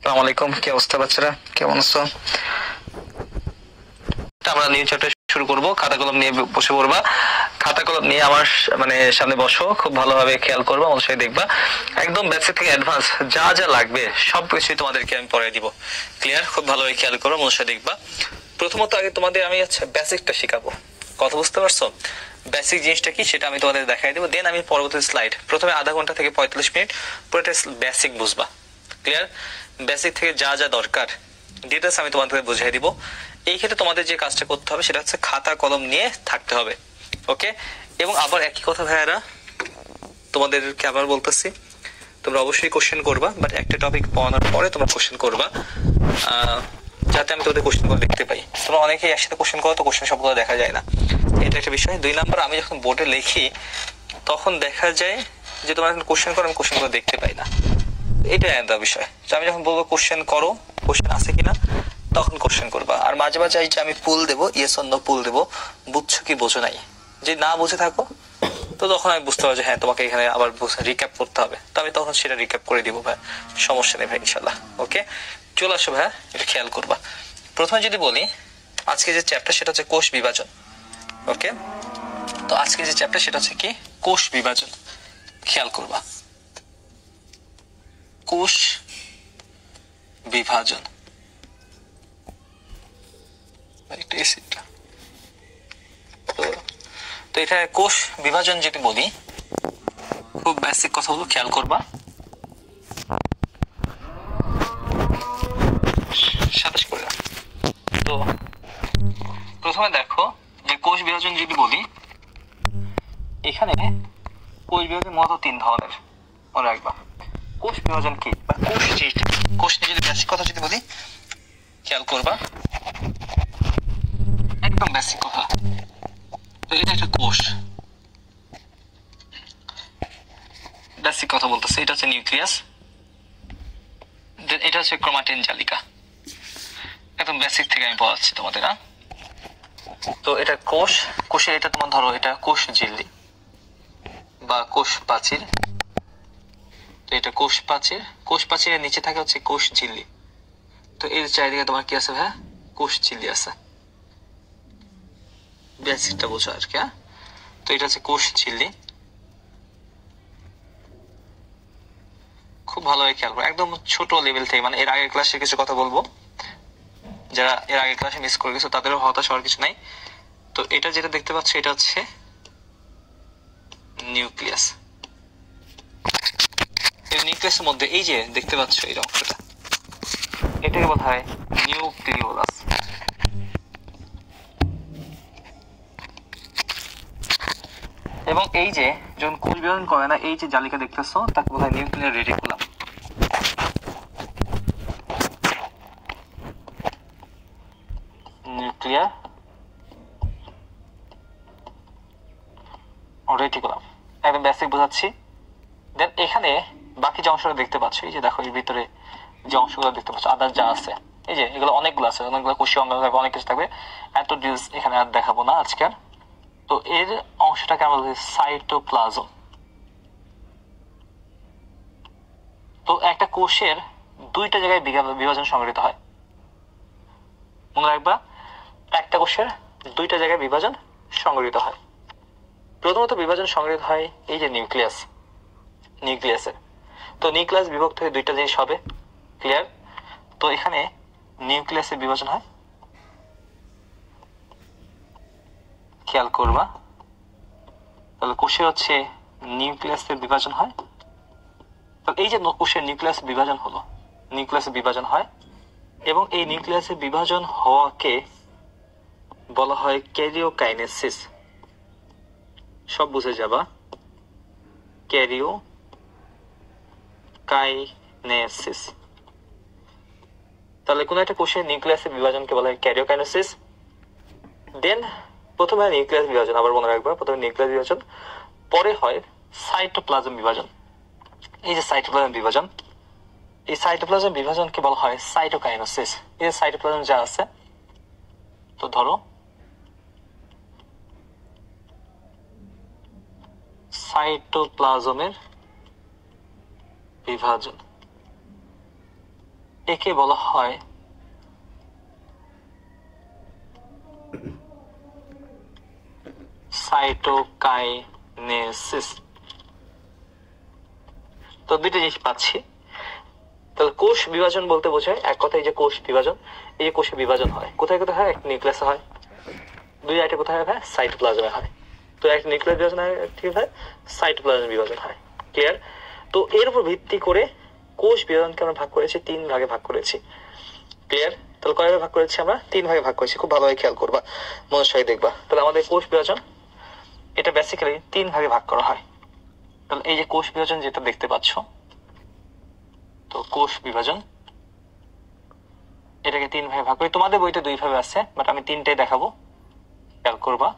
আসসালামু আলাইকুম। কি অবস্থা বাচ্চারা, কেমন আছো? আমরা নিউ চ্যাপ্টার শুরু করব। খাতা কলম নিয়ে বসে পড়বা। খাতা কলম নিয়ে আমার সামনে বসো, খুব ভালোভাবে খেয়াল করবা, অবশ্যই দেখবা। একদম বেসিক থেকে অ্যাডভান্স যা যা লাগবে সবকিছুই তোমাদেরকে আমি পড়াই দিব। ক্লিয়ার? খুব ভালোভাবে খেয়াল করো, অবশ্যই দেখবা। প্রথমত আগে তোমাদের আমি বেসিকটা শেখাবো। কথা বুঝতে পারছো? বেসিক জিনিসটা কি সেটা আমি তোমাদের দেখাই দেবো, দেন আমি পরবর্তী স্লাইড প্রথমে আধা ঘন্টা থেকে 45 মিনিট পুরোটা বেসিক বুঝবা। ক্লিয়ার? বেসিক থেকে যা যা দরকার ডিটেলস আমি তোমাদের বুঝিয়ে দিব। এই ক্ষেত্রে তোমাদের যে কাজটা করতে হবে সেটা হচ্ছে খাতা কলম নিয়ে থাকতে হবে। ওকে? এবং আবার একই কথা ভাইয়ারা, তোমাদেরকে আবার বলতেছি, তোমরা অবশ্যই কোশ্চেন করবা, বাট একটা টপিক পড়ানোর পরে তোমরা কোশ্চেন করবা, যাতে আমি তোমাদের কোশ্চেন গুলো দেখতে পাই। তোমরা অনেকেই একসাথে কোশ্চেন করো, তো কোশ্চেন সবগুলো দেখা যায় না, এটা একটা বিষয়। 2 নাম্বার, আমি যখন বোর্ডে লিখি তখন দেখা যায় যে তোমরা কোশ্চেন করো, আমি কোশ্চেন গুলো দেখতে পাই না, এটা একটা বিষয়। আমি যখন বলবো কোশ্চেন করো, কোশ্চেন আছে কিনা তখন কোশ্চেন করবা। আর মাঝে মাঝে এই যে আমি পুল দেবো, ইয়েস অর নো পুল দেবো, বুঝছো কি বোঝো নাই, যে না বুঝে থাকো তো তখন আমি বুঝতে পারবো যে হ্যাঁ তোমাকে এখানে আবার রিক্যাপ করতে হবে, তো আমি তখন সেটা রিক্যাপ করে দিব ভাই, সমস্যা নেই ভাই, ইনশাল্লাহ। ওকে, চলে আসো ভাই, এটা খেয়াল করবা। প্রথমে যদি বলি আজকে যে চ্যাপ্টার সেটা হচ্ছে কোষ বিভাজন। ওকে, তো আজকে যে চ্যাপ্টার সেটা হচ্ছে কি কোষ বিভাজন। খেয়াল করবা, কোষ বিভাজন। তো এটা কোষ বিভাজন যদি বলি, খুব বেসিক কথা হলো, খেয়াল করবা। 27 করে। তো প্রথমে দেখো যে কোষ বিভাজন যদি বলি, এখানে কোষ বিভাজন মূলত 3 ধরনের, মনে রাখবা। কোষ বিভাজন কি বা কোষ জিনিসটা, কোষ নিয়ে যদি বেসিক কথা যদি বলি, খেয়াল করবা, একদম বেসিক কথা। তো এটা একটা কোষ, বেসিক কথা বলতেছে। এটা হচ্ছে নিউক্লিয়াস, এটা হচ্ছে ক্রোমাটিন জালিকা। একদম বেসিক থেকে আমি পড়াচ্ছি তোমাদের। তো এটা কোষ, কোষে এটা তোমার ধরো এটা কোষ ঝিল্লি বা কোষ প্রাচীর। তো এটা কোষ প্রাচীর, কোষ প্রাচীরের নিচে থাকে হচ্ছে কোষ ঝিল্লি। তো এর চারিদিকে তোমার কি আছে ভাই? কোষ ঝিল্লি আছে। বেসিকটা বোঝো আর কি। তো এটা হচ্ছে কোষ ঝিল্লি, খুব ভালোভাবে খেয়াল করো, একদম ছোট লেভেল থেকে, মানে এর আগের ক্লাসে কিছু কথা বলবো, যারা এর আগের ক্লাসে মিস করে গেছো তাদেরও হতাশ হওয়ার কিছু নাই। তো এটা যেটা দেখতে পাচ্ছ এটা হচ্ছে নিউক্লিয়াস। এই নিউক্লিয়াসের মধ্যে এই যে দেখতে পাচ্ছ এই অংশটা, এটাকে বলা হয় নিউক্লিওলাস। এবং এই যে যখন কোষ বিভাজন করে না, এই যে জালিকা দেখতেছো তাকে বলা হয় নিউক্লিয়ার রেটিকুলাম। নিউক্লিয়ার রেটিকুলাম, একদম বেসিক বোঝাচ্ছি। দেন এখানে বাকি যে অংশটা দেখতে পাচ্ছ, এই যে দেখো এর ভিতরে যে অংশগুলো দেখতে পাচ্ছ আদার যা আছে, এই যে এগুলো অনেকগুলো আছে, অনেকগুলো কোষীয় অঙ্গ থাকবে, অনেক কিছু থাকবে, এত ডিটেইলস এখানে আর দেখাবো না আজকে। তো এর অংশটাকে আমরা বলি সাইটোপ্লাজম। তো একটা কোষের 2টা জায়গায় বিভাজন সংঘটিত হয়, মনে রাখবা, একটা কোষের 2টা জায়গায় বিভাজন সংঘটিত হয়। প্রথমত বিভাজন সংঘটিত হয় এই যে নিউক্লিয়াস, নিউক্লিয়াসের। তো নিউক্লিয়াস বিভক্ত হয়ে 2টা জিনিস হবে, ক্লিয়ার? তো এখানে নিউক্লিয়াসের বিভাজন হয়, খেয়াল করবা। তাহলে কোষে হচ্ছে নিউক্লিয়াসের বিভাজন হয়। তো এই যে কোষের নিউক্লিয়াস বিভাজন হলো, নিউক্লিয়াসের বিভাজন হয়, এবং এই নিউক্লিয়াসের বিভাজন হওয়াকে বলা হয় ক্যারিওকাইনেসিস। সব বুঝে যাবা, ক্যারিওকাইনেসিস। তাহলে কোন একটা কোষের নিউক্লিয়াসের বিভাজনকে বলা হয় ক্যারিওকাইনেসিস। দেন প্রথমে নিউক্লিয়াস বিভাজন, আবার মনে রাখবা, প্রথমে নিউক্লিয়াস বিভাজন, পরে হয় সাইটোপ্লাজম বিভাজন। এই যে সাইটোপ্লাজম বিভাজন, এই সাইটোপ্লাজম বিভাজনকে বলা হয় সাইটোকাইনেসিস। এই যে সাইটোপ্লাজম যা আছে, তো ধরো সাইটোপ্লাজমের বিভাজন, একে বলা হয় সাইটোকাইনেসিস। তো দুইটা জিনিস পাচ্ছি। তাহলে কোষ বিভাজন বলতে বোঝায় এক কথায় যে কোষ বিভাজন, এই যে কোষে বিভাজন হয় কোথায় কোথায় হয়, একটা নিউক্লিয়াসে হয়, দুই একটা কোথায় হয়, সাইটোপ্লাজমে হয়। তো একটা নিউক্লিয়াস বিভাজন হয়, ঠিক হয়, সাইটোপ্লাজম বিভাজন হয়। ক্লিয়ার? তো এর উপর ভিত্তি করে কোষ বিভাজনকে আমরা ভাগ করেছি, 3 ভাগে ভাগ করেছি। ক্লিয়ার? তাহলে কয় ভাগে ভাগ করেছি আমরা? 3 ভাগে ভাগ করেছি। খুব ভালোভাবে খেয়াল করবা, মনের সঙ্গে দেখবা। তাহলে আমাদের কোষ বিভাজন এটা বেসিক্যালি 3 ভাগে ভাগ করা হয়। তাহলে এই যে কোষ বিভাজন যেটা দেখতে পাচ্ছ, তো কোষ বিভাজন এটাকে 3 ভাগে ভাগ করি। তোমাদের বইতে 2 ভাবে আছে, বাট আমি 3টাই দেখাবো, খেয়াল করবা।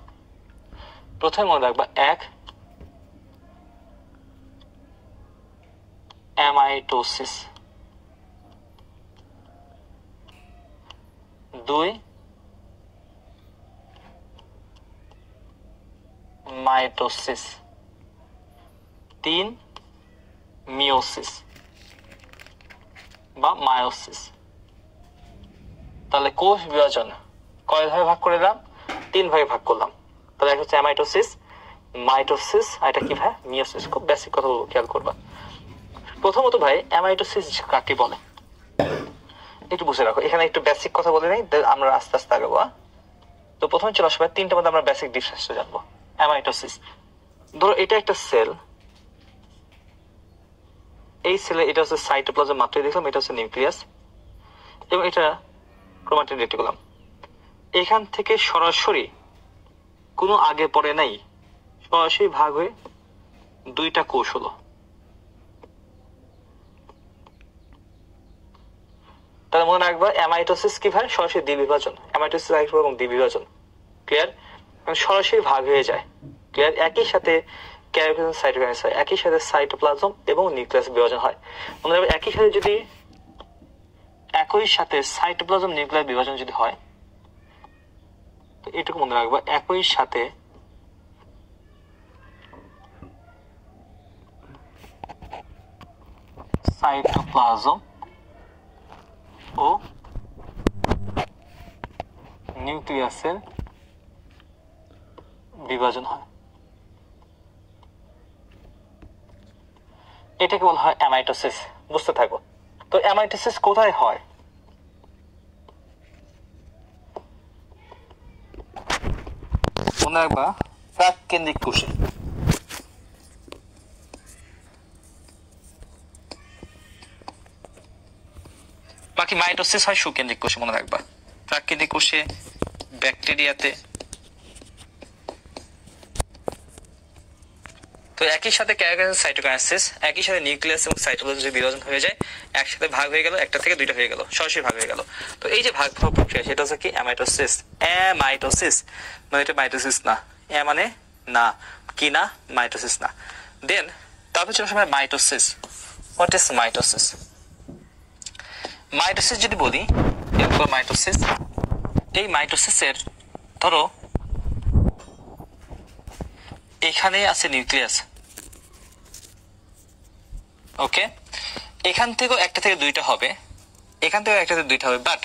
প্রথমে মনে রাখবা, 1 অ্যামাইটোসিস, 2 মাইটোসিস, 3 মিওসিস বা মায়োসিস। তাহলে কোষ বিভাজন কয় ভাগে ভাগ করে দিলাম? 3 ভাগে ভাগ করলাম। তাহলে একটা হচ্ছে অ্যামাইটোসিস, মাইটোসিস, আর এটা কি ভাই? মিওসিস। খুব বেসিক কথা বলবো, খেয়াল করবা। প্রথমত ভাই, অ্যামাইটোসিস কাকে বলে একটু বুঝে রাখো। এখানে একটু বেসিক কথা বলে নেই, আমরা আস্তে আস্তে আগাবো। তো প্রথমে চলো সবাই 3টার মধ্যে আমরা বেসিক ডিফারেন্স জানবো। অ্যামাইটোসিস, ধরো এটা একটা সেল, এই সেলে এটা হচ্ছে সাইটোপ্লাজম, মাত্রই দেখলাম, এটা হচ্ছে নিউক্লিয়াস, এবং এটা ক্রোমাটিন রেটিকুলাম। এখান থেকে সরাসরি কোনো আগে পরে নাই, সরাসরি ভাগ হয়ে 2টা কোষ হলো। তাহলে মনে রাখবা, অ্যামাইটোসিস কি ভাই? সরাসরি দ্বিবিভাজন। অ্যামাইটোসিস এবং দ্বিবিভাজন। ক্লিয়ার? সরাসরি ভাগ হয়ে যায়। ক্লিয়ার? একই সাথে ক্যারিওকাইনেসিস, সাইটোকাইনেসিস হয়, একই সাথে সাইটোপ্লাজম এবং নিউক্লিয়াস বিভাজন হয়। মনে রাখবে, একই সাথে যদি একই সাথে সাইটোপ্লাজম নিউক্লিয়াস বিভাজন যদি হয়, তো এটুকু মনে রাখবা, একই সাথে সাইটোপ্লাজম ও নিউক্লিয়াসের বিভাজন হয়, এটাকে বলা হয় অ্যামাইটোসিস। বুঝতে থাকো। তো অ্যামাইটোসিস কোথায় হয়? মনে রাখবা, প্রাককেন্দ্রিক কোষে। বাকি মাইটোসিস হয় সুকেন্দ্রিক কোষে। মনে রাখবা, প্রাককেন্দ্রিক কোষে, ব্যাকটেরিয়াতে। তো একই সাথে ক্যারিওকাইনেসিস, সাইটোকাইনেসিস, একই সাথে নিউক্লিয়াস এবং সাইটোপ্লাজম যদি বিভাজন হয়ে যায়, একসাথে ভাগ হয়ে গেল, একটা থেকে 2টা হয়ে গেল, সরাসরি ভাগ হয়ে গেল। তো এই যে ভাগ হওয়ার প্রক্রিয়া, সেটা হচ্ছে কি? অ্যামাইটোসিস। অ্যামাইটোসিস মানে এটা মাইটোসিস না, এ মানে না, কি না, মাইটোসিস না। দেন তারপর চলে আসবে mitosis. What is mitosis? Mitosis যদি বলি, এরপর মাইটোসিস, এই মাইটোসিসের ধরো এখানে আছে নিউক্লিয়াস, ওকে, এখান থেকেও একটা থেকে 2টা হবে, এখান থেকেও একটা থেকে 2টা হবে, বাট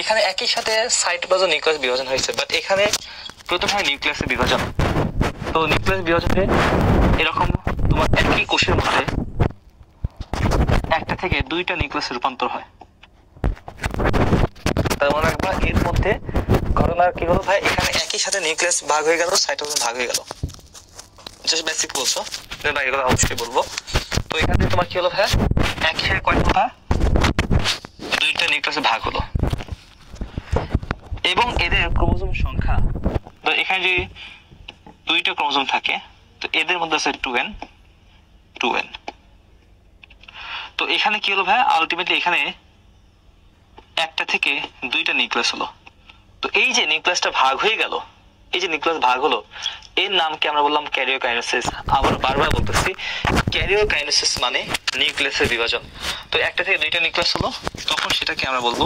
এখানে একই সাথে সাইটোপ্লাজম নিউক্লিয়াস বিভাজন হয়েছে, বাট এখানে প্রথম হয় নিউক্লিয়াসের বিভাজন। তো নিউক্লিয়াস বিভাজনে এরকম তোমার একই কোষের মধ্যে একটা থেকে 2টা নিউক্লিয়াসের রূপান্তর হয়। তার মনে রাখবা, এর মধ্যে ঘটনা কি হলো ভাই? এখানে একই সাথে নিউক্লিয়াস ভাগ হয়ে গেল, সাইটোপ্লাজম ভাগ হয়ে গেল। জাস্ট বেসিক বলছো, ভাই এগুলো অবশ্যই বলবো। তো এখান থেকে তোমার কি হলো ভাই? একই সাথে কয়টা? 2টা নিউক্লিয়াসে ভাগ হলো, এবং এদের ক্রোমোজোম সংখ্যা, তো এখানে যদি 2টা ক্রোমোজোম থাকে, তো এদের মধ্যে আছে 2n 2n। তো এখানে কি হলো ভাই? আলটিমেটলি এখানে একটা থেকে 2টা নিউক্লিয়াস হলো। তো এই যে নিউক্লিয়াসটা ভাগ হয়ে গেল, এই যে নিউক্লিয়াস ভাগ হলো, এর নামকে আমরা বললাম ক্যারিওকাইনেসিস। আবার বারবার বলতেছি, ক্যারিওকাইনেসিস মানে নিউক্লিয়াসের বিভাজন। তো একটা থেকে 2টা নিউক্লিয়াস হলো, তখন সেটাকে আমরা বলবো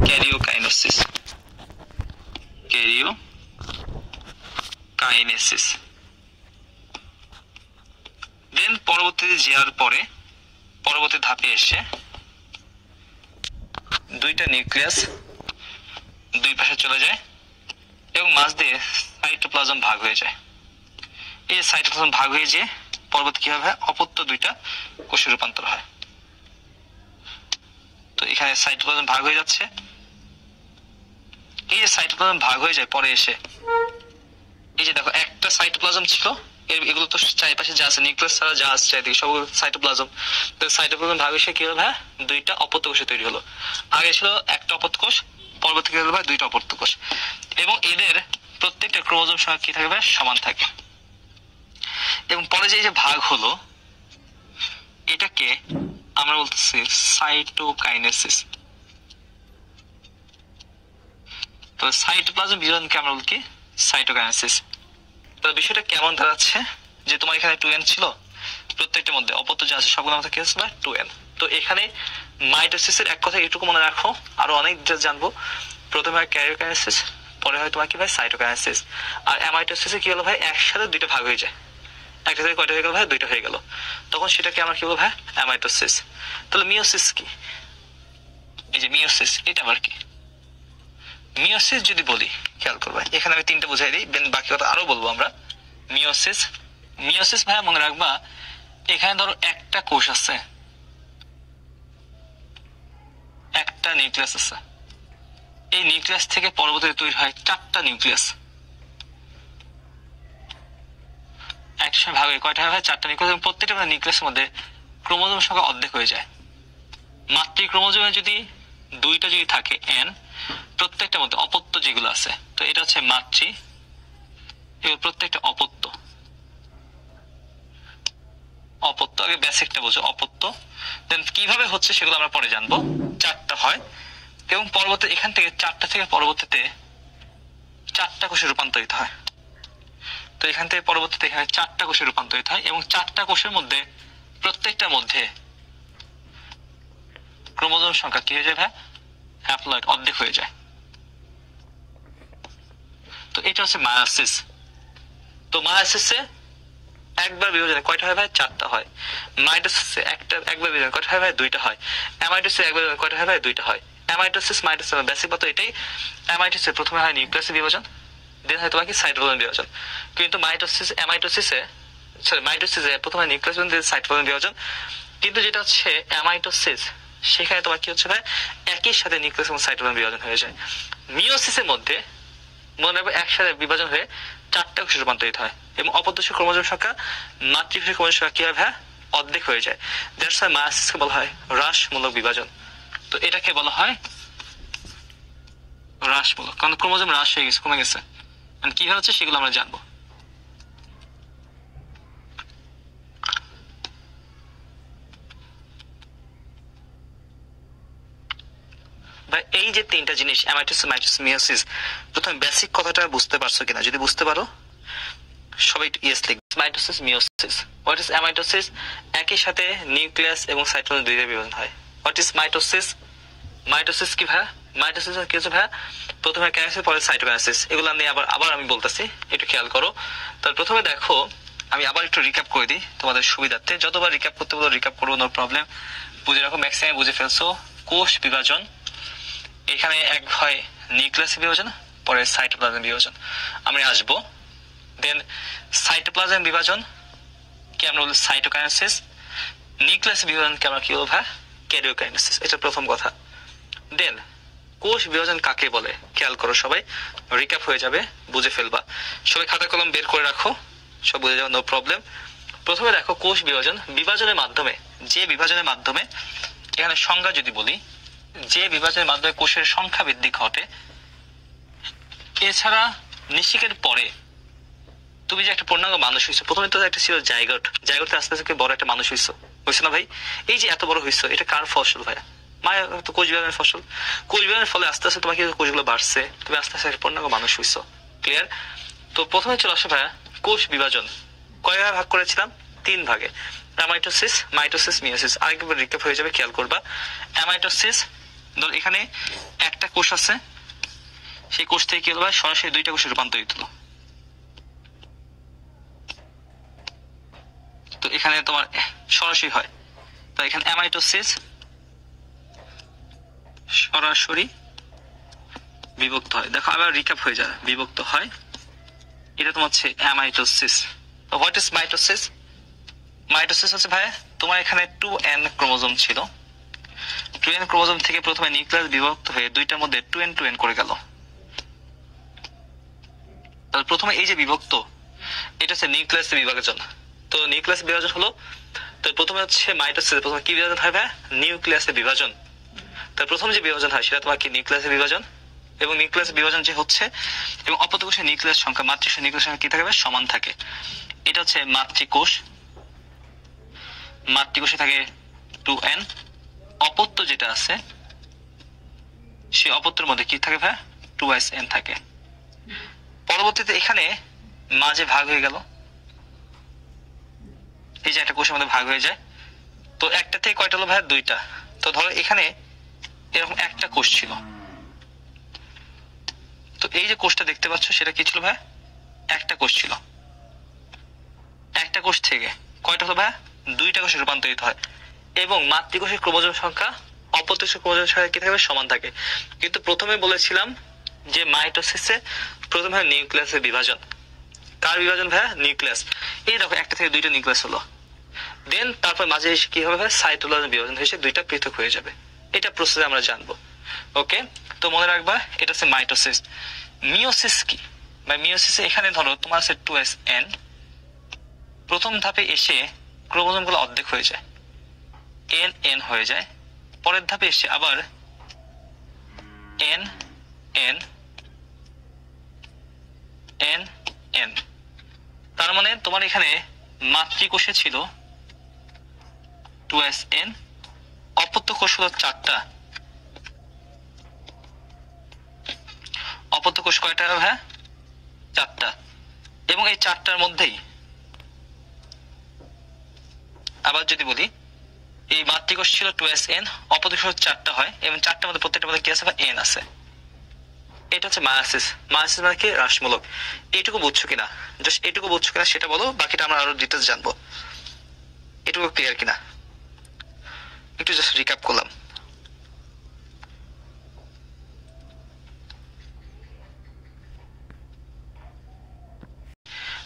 ক্যারিওকাইনেসিস। ক্যারিওকাইনেসিস। দেন পরবর্তীতে যাওয়ার পরে পরবর্তী ধাপে এসে দুইটা নিউক্লিয়াস দুই পাশে চলে যায় এবং মাঝ দিয়ে সাইটোপ্লাজম ভাগ হয়ে যায়। এই সাইটোপ্লাজম ভাগ হয়ে যে পরবর্তী কি হবে, অপত্য দুইটা কোষে রূপান্তর হয়। তো এখানে সাইটোপ্লাজম ভাগ হয়ে যাচ্ছে। এই যে সাইটোপ্লাজম ভাগ হয়ে যায় পরে এসে, এই যে দেখো একটা সাইটোপ্লাজম ছিল, এগুলো তো চারিপাশে যা আছে নিউক্লিয়াস ছাড়া যা আছে চারিদিকে সব সাইটোপ্লাজম। তো সাইটোপ্লাজম ভাগ হয়ে কি হলো ভাই, দুইটা অপত্য কোষ তৈরি হলো। আগে ছিল একটা অপত্য কোষ, পরবর্তী কি হলো ভাই, দুইটা অপত্য কোষ। এবং এদের প্রত্যেকটা ক্রোমোজোম সংখ্যা কি থাকে ভাই, সমান থাকে। এবং পরে যে ভাগ হলো এটাকে আমরা বলতেছি সাইটোকাইনেসিস। তো সাইটোপ্লাজম বিভাজনকে আমরা বলি কি, সাইটোকাইনেসিস। তো বিষয়টা কেমন দাঁড়াচ্ছে, যে তোমার এখানে 2n ছিল, প্রত্যেকটার মধ্যে অপত্য যা আছে সবগুলো আমাদের কি আছে ভাই, 2n। তো এখানে মাইটোসিসের এক কথা একটু মনে রাখো, আরো অনেক জানবো। প্রথমে হয় ক্যারিওকাইনেসিস, পরে হয় তোমার কি ভাই, সাইটোকাইনেসিস। আর অ্যামাইটোসিসে কি হলো ভাই, একসাথে দুইটা ভাগ হয়ে যায়। একটা থেকে কয়টা হয়ে গেল ভাই, দুইটা হয়ে গেল, তখন সেটাকে আমরা কি বলবো ভাই, অ্যামাইটোসিস। তাহলে মিওসিস কি, এই যে মিওসিস, এটা আবার কি? মিওসিস যদি বলি, খেয়াল করবে এখানে আমি তিনটা বুঝাই দিই, দেন বাকি কথা আরো বলবো আমরা। মিওসিস, মিওসিস ভাই মনে রাখবা, এখানে ধরো একটা কোষ আছে, একটা নিউক্লিয়াস আছে, এই নিউক্লিয়াস থেকে পরবর্তীতে তৈরি হয় চারটা নিউক্লিয়াস। একটা সময় ভাগ হয়ে কয়টা হয়, চারটা নিউক্লিয়াস, এবং প্রত্যেকটা নিউক্লিয়াসের মধ্যে ক্রোমোজোম সংখ্যা অর্ধেক হয়ে যায়। মাতৃ ক্রোমোজোমে যদি দুইটা যদি থাকে এন, প্রত্যেকটার মধ্যে অপত্য যেগুলো আছে, তো এটা হচ্ছে মাতৃ, এগুলো প্রত্যেকটা অপত্য। অপত্য আগে বেসিকটা বোঝো, অপত্য। দেন কিভাবে হচ্ছে সেগুলো আমরা পরে জানবো। চারটা হয় এবং পরবর্তী এখান থেকে চারটা থেকে পরবর্তীতে চারটা কোষে রূপান্তরিত হয়। তো এখান থেকে পরবর্তীতে এখানে চারটা কোষে রূপান্তরিত হয় এবং চারটা কোষের মধ্যে প্রত্যেকটার মধ্যে ক্রোমোজোম সংখ্যা কি হয়ে যায় ভাই, হ্যাপ্লয়েড, অর্ধেক হয়ে যায়। তো এটা হচ্ছে মায়োসিস। তো মায়োসিসে একবার বিভাজনে কয়টা হয় ভাই, চারটা হয়। মাইটোসিসে একবার বিভাজনে কয়টা হয় ভাই, দুইটা হয়। অ্যামাইটোসিসে একবার বিভাজনে কয়টা হয় ভাই, দুইটা হয়। অ্যামাইটোসিস মাইটোসিস বেসিক কথা এটাই। অ্যামাইটোসিসে প্রথমে হয় নিউক্লিয়াসের বিভাজন, দেন হয় তোমার কি সাইটোপ্লাজম বিভাজন। কিন্তু মাইটোসিসে প্রথমে নিউক্লিয়াস বিভাজন, দেন সাইটোপ্লাজম বিভাজন। কিন্তু যেটা হচ্ছে অ্যামাইটোসিস, সেখানে তোমার কি হচ্ছে ভাই, একই সাথে নিউক্লিয়াস এবং সাইটোপ্লাজম বিভাজন হয়ে যায়। মিওসিসের মধ্যে মনে রাখবে একসাথে বিভাজন হয়ে চারটা কোষে রূপান্তরিত হয় এবং অপত্যকোষের ক্রোমোজোম সংখ্যা মাতৃকোষের ক্রোমোজোম সংখ্যা কি হয় ভাই, অর্ধেক হয়ে যায়। দ্যাটস ওয়াই মায়োসিসকে বলা হয় হ্রাসমূলক বিভাজন। তো এটাকে বলা হয় হ্রাসমূলক, কারণ ক্রোমোজোম হ্রাস হয়ে গেছে, কমে গেছে। কিভাবে হচ্ছে সেগুলো আমরা জানবো। এই যে তিনটা জিনিস, অ্যামাইটোসিস মাইটোসিস মিওসিস, প্রথমে বেসিক কথাটা বুঝতে পারছো কিনা, যদি বুঝতে পারো সবাই ইয়েস লিখ। Mitosis meiosis, what is amitosis, একই সাথে নিউক্লিয়াস এবং সাইটোপ্লাজম দুইটা বিভাজন হয়। হোয়াট ইজ মাইটোসিস, মাইটোসিস কি ভাই, মাইটোসিস কি হচ্ছে ভাই, প্রথমে কাইনেসিস পরে সাইটোকাইনেসিস, এগুলো নিয়ে আবার আমি বলতেছি, একটু খেয়াল করো। তাহলে প্রথমে দেখো, আমি আবার একটু রিক্যাপ করে দিই তোমাদের সুবিধার্থে, যতবার রিক্যাপ করতে বলো রিক্যাপ করবো, নো প্রবলেম। বুঝে রাখো, ম্যাক্সিমাম বুঝে ফেলছো। কোষ বিভাজন, এখানে এক হয় নিউক্লিয়াস বিভাজন, পরে সাইটোপ্লাজম বিভাজন আমি আসবো। দেন সাইটোপ্লাজম বিভাজন কি আমরা বলি সাইটোকাইনেসিস, নিউক্লিয়াস বিভাজন কি আমরা কি বলবো ভাই, ক্যারিওকাইনেসিস। এটা প্রথম কথা। দেন কোষ বিভাজন কাকে বলে, খেয়াল করো সবাই, রিক্যাপ হয়ে যাবে, বুঝে ফেলবা। সবাই খাতা কলম বের করে রাখো, সব বুঝে যাবে, নো প্রবলেম। প্রথমে দেখো কোষ বিভাজন, বিভাজনের মাধ্যমে, যে বিভাজনের মাধ্যমে, এখানে সংজ্ঞা যদি বলি, যে বিভাজনের মাধ্যমে কোষের সংখ্যা বৃদ্ধি ঘটে। এছাড়া নিষেকের পরে তুমি যে একটা পূর্ণাঙ্গ মানুষ হইছো, প্রথমে তো একটা ছিল জাইগোট, জাইগোটে আস্তে আস্তে বড় একটা মানুষ হইছো, হইছো না ভাই? এই যে এত বড় হইছো, এটা কার ফসল ভাইয়া? মায়ের তো কোষ বিভাজনের ফসল। কোষ বিভাজনের ফলে আস্তে আস্তে তোমাকে কোষগুলো বাড়ছে, তুমি আস্তে আস্তে একটা পূর্ণাঙ্গ মানুষ হইছো। ক্লিয়ার? তো প্রথমে চলে আসে ভাইয়া কোষ বিভাজন, কয় ভাগ করেছিলাম, 3 ভাগে। অ্যামাইটোসিস মাইটোসিস মিওসিস, আরেকবার রিক্যাপ হয়ে যাবে, খেয়াল করবা। অ্যামাইটোসিস, ধর এখানে একটা কোষ আছে, সেই কোষ থেকে কি হলো, সরাসরি দুইটা কোষে রূপান্তরিত হলো। তো এখানে তোমার সরাসরি হয়, তো এখানে অ্যামাইটোসিস, সরাসরি বিভক্ত হয়। দেখো আবার রিক্যাপ হয়ে যায়, বিভক্ত হয়। এটা তোমার হচ্ছে amitosis. What is mitosis? Mitosis হচ্ছে ভাই তোমার এখানে 2n ক্রোমোজোম ছিল, 2n ক্রোমোজোম থেকে প্রথমে নিউক্লিয়াস বিভক্ত হয়ে দুইটার মধ্যে 2n করে গেল। তাহলে প্রথমে এই যে বিভক্ত, এটা হচ্ছে নিউক্লিয়াস বিভাজন। তো নিউক্লিয়াস বিভাজন হলো, তো প্রথমে হচ্ছে মাইটোসিস, প্রথমে কি বিভাজন হয় ভাই? নিউক্লিয়াসের বিভাজন। তার প্রথম যে বিভাজন হয় সেটা তোমার কি? নিউক্লিয়াসের বিভাজন। এবং নিউক্লিয়াস বিভাজন যে হচ্ছে, এবং অপত্যকোষের নিউক্লিয়াস সংখ্যা মাতৃকোষের নিউক্লিয়াস সংখ্যা কি থাকবে? সমান থাকে। এটা হচ্ছে মাতৃকোষ, মাতৃকোষে থাকে 2n। অপত্য যেটা আছে সেই অপত্যের মধ্যে কি থাকে ভাই? 2sn থাকে। পরবর্তীতে এখানে মাঝে ভাগ হয়ে গেল, এই যে একটা কোষের মধ্যে ভাগ হয়ে যায়। তো একটা থেকে কয়টা হলো ভাই? দুইটা। তো ধরো এখানে এরকম একটা কোষ ছিল, তো এই যে কোষটা দেখতে পাচ্ছ সেটা কি ছিল ভাই? একটা কোষ ছিল। একটা কোষ থেকে কয়টা হলো ভাই? দুইটা কোষে রূপান্তরিত হয়। এবং মাতৃকোষের ক্রোমোজোম সংখ্যা অপত্যকোষের ক্রোমোজোম সংখ্যা কি থাকবে? সমান থাকে। কিন্তু প্রথমে বলেছিলাম যে মাইটোসিসে প্রথমে হয় নিউক্লিয়াসের বিভাজন। কার বিভাজন ভাই? নিউক্লিয়াস। এই দেখো একটা থেকে দুইটা নিউক্লিয়াস হলো, দেন তারপর মাঝে এসে কি হবে? সাইটোপ্লাজম বিভাজন হয়েছে, দুইটা পৃথক হয়ে যাবে। এটা প্রসেস আমরা জানবো। ওকে, তো মনে রাখবা এটা হচ্ছে মাইটোসিস। মিওসিস কি? বা মিওসিসে এখানে ধরো তোমার আছে 2sn, প্রথম ধাপে এসে ক্রোমোজোম গুলো অর্ধেক হয়ে যায়, n হয়ে যায়। পরের ধাপে এসে আবার n n n n। তার মানে তোমার এখানে মাতৃকোষে ছিল 2sn, অপত্য কোষ হলো 4টা। অপত্য কোষ কয়টা হ্যাঁ? 4টা। এবং এই 4টার মধ্যেই আবার যদি বলি, এই মাতৃকোষ ছিল 2sn, অপত্য কোষ 4টা হয়, এবং 4টার মধ্যে প্রত্যেকটার মধ্যে কি আছে? n আছে। এটা হচ্ছে মায়োসিস। মায়োসিস মানে কি? হ্রাসমূলক। এইটুকু বুঝছো কিনা? জাস্ট এইটুকু বুঝছো কিনা সেটা বলো, বাকিটা আমরা আরো ডিটেলস জানবো। এটুকু ক্লিয়ার কিনা? একটু জাস্ট রিক্যাপ করলাম।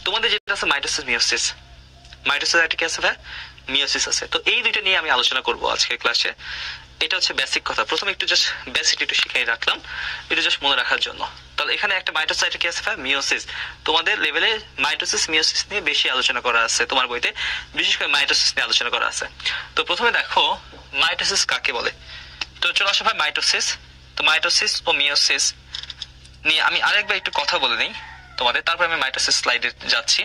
তোমাদের যেটা আছে মাইটোসিস মিওসিস, মাইটোসিস একটা কি আছে ভাই? মিওসিস আছে। তো এই দুইটা নিয়ে আমি আলোচনা করব আজকের ক্লাসে। এটা হচ্ছে বেসিক কথা, প্রথমে একটু জাস্ট বেসিক একটু শিখিয়ে রাখলাম, একটু জাস্ট মনে রাখার জন্য। তাহলে এখানে একটা মাইটোসিস একটা কি আছে ভাই? মিওসিস। তোমাদের লেভেলে মাইটোসিস মিওসিস নিয়ে বেশি আলোচনা করা আছে, তোমার বইতে বিশেষ করে মাইটোসিস নিয়ে আলোচনা করা আছে। তো প্রথমে দেখো মাইটোসিস কাকে বলে। তো চলো আসো ভাই মাইটোসিস। তো মাইটোসিস ও মিওসিস নিয়ে আমি আরেকবার একটু কথা বলে নিই তোমাদের, তারপর আমি মাইটোসিস স্লাইডে যাচ্ছি।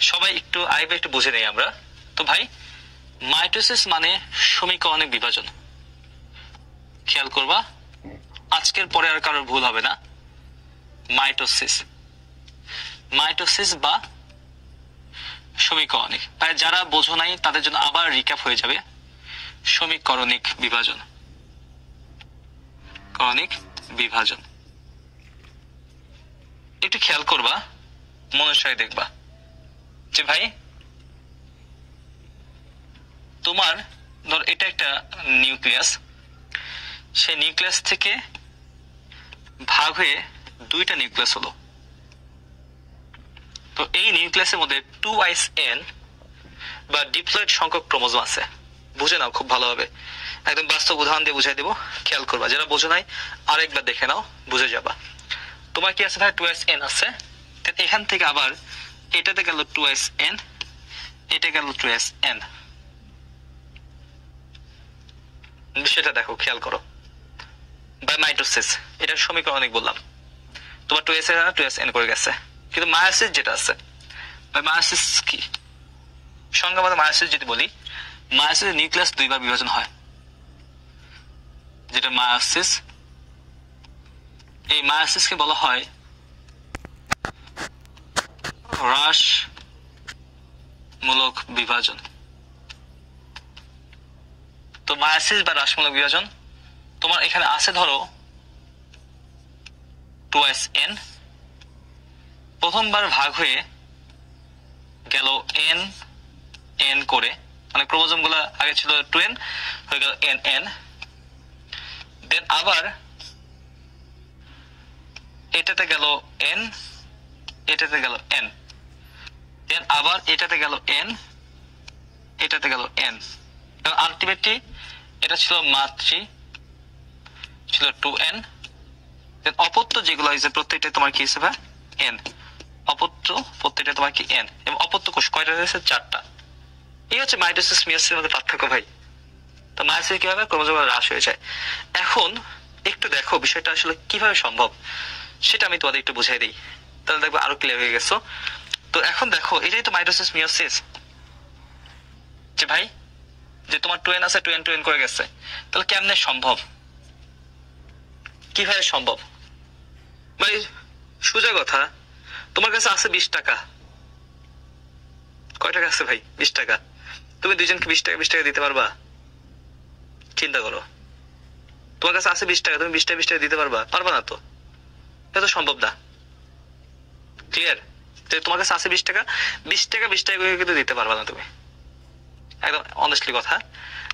সবাই একটু আরেকবার একটু বুঝে নেই আমরা। তো ভাই মাইটোসিস মানে সমীকরণিক বিভাজন। খেয়াল করবা, আজকের পরে আর কারোর ভুল হবে না। মাইটোসিস, মাইটোসিস বা সমীকরণিক, তাই যারা বোঝো নাই তাদের জন্য আবার রিক্যাপ হয়ে যাবে। সমীকরণিক বিভাজন, করণিক বিভাজন। একটু খেয়াল করবা, মনের সাথে দেখবা যে ভাই তোমার ধর এটা একটা নিউক্লিয়াস, সেই নিউক্লিয়াস থেকে ভাগ হয়ে দুইটা নিউক্লিয়াস হলো। তো এই নিউক্লিয়াসের মধ্যে 2sn বা ডিপ্লয়েড সংখ্যক ক্রোমোজোম আছে। বুঝে নাও খুব ভালোভাবে, একদম বাস্তব উদাহরণ দিয়ে বুঝাই দেবো, খেয়াল করবা। যারা বোঝো নাই আরেকবার দেখে নাও, বুঝে যাবা। তোমার কি আছে ভাই? 2sn আছে। এখান থেকে আবার এটাতে গেল 2sn, এটা গেল 2sn। সেটা দেখো, খেয়াল করো। বাই মাইটোসিস, এটা সমীকরণিক বললাম। তোমার 2sn করে গেছে। কিন্তু মায়োসিস যেটা আছে, মায়োসিস কি? সংজ্ঞা মতে মায়োসিস যদি বলি, মায়োসিস নিউক্লিয়াস দুইবার বিভাজন হয়, যেটা মায়োসিস। এই মায়োসিসকে বলা হয় হ্রাসমূলক বিভাজন। তো মায়োসিস বা হ্রাসমূলক বিভাজন তোমার এখানে আছে ধরো 2sn, প্রথমবার ভাগ হয়ে গেল n করে, মানে ক্রোমোজোম গুলা আগে ছিল 2n, হয়ে গেল n। দেন আবার এটাতে গেল এন, এটাতে গেল এন, দেন আবার এটাতে গেল এন, এটাতে গেল এন। আলটিমেটলি এটা ছিল মাতৃ, ছিল 2n। দেন অপত্য যেগুলো হয়েছে প্রত্যেকটা তোমার কি হিসেবে এন, অপত্য প্রত্যেকটা তোমার কি এন, এবং অপত্য কোষ কয়টা রয়েছে 4টা। এই হচ্ছে মাইটোসিস মিয়োসিসের মধ্যে পার্থক্য ভাই। তো মায়োসিস কি হবে, ক্রোমোজোম হ্রাস হয়ে যায়। এখন একটু দেখো বিষয়টা আসলে কিভাবে সম্ভব সেটা আমি তোমাদের একটু বুঝাই দিই, তাহলে দেখবো আরো ক্লিয়ার হয়ে গেছো। তো এখন দেখো এটাই তো মাইটোসিস মিয়োসিস, যে ভাই যে তোমার 2n আছে 2n 2n করে গেছে, তাহলে কেমনে সম্ভব, কিভাবে সম্ভব? ভাই সোজা কথা, তোমার কাছে আছে 20 টাকা, কয় টাকা আছে ভাই? 20 টাকা। তুমি দুইজনকে 20 টাকা 20 টাকা দিতে পারবা? চিন্তা করো, তোমার কাছে আছে 20 টাকা, তুমি 20 টাকা 20 টাকা দিতে পারবা? পারবা না তো, এটা সম্ভব না। ক্লিয়ার? তোমার কাছে আছে 20 টাকা, 20 টাকা 20 টাকা করে কিন্তু দিতে পারবা না তুমি, একদম অনেস্টলি কথা।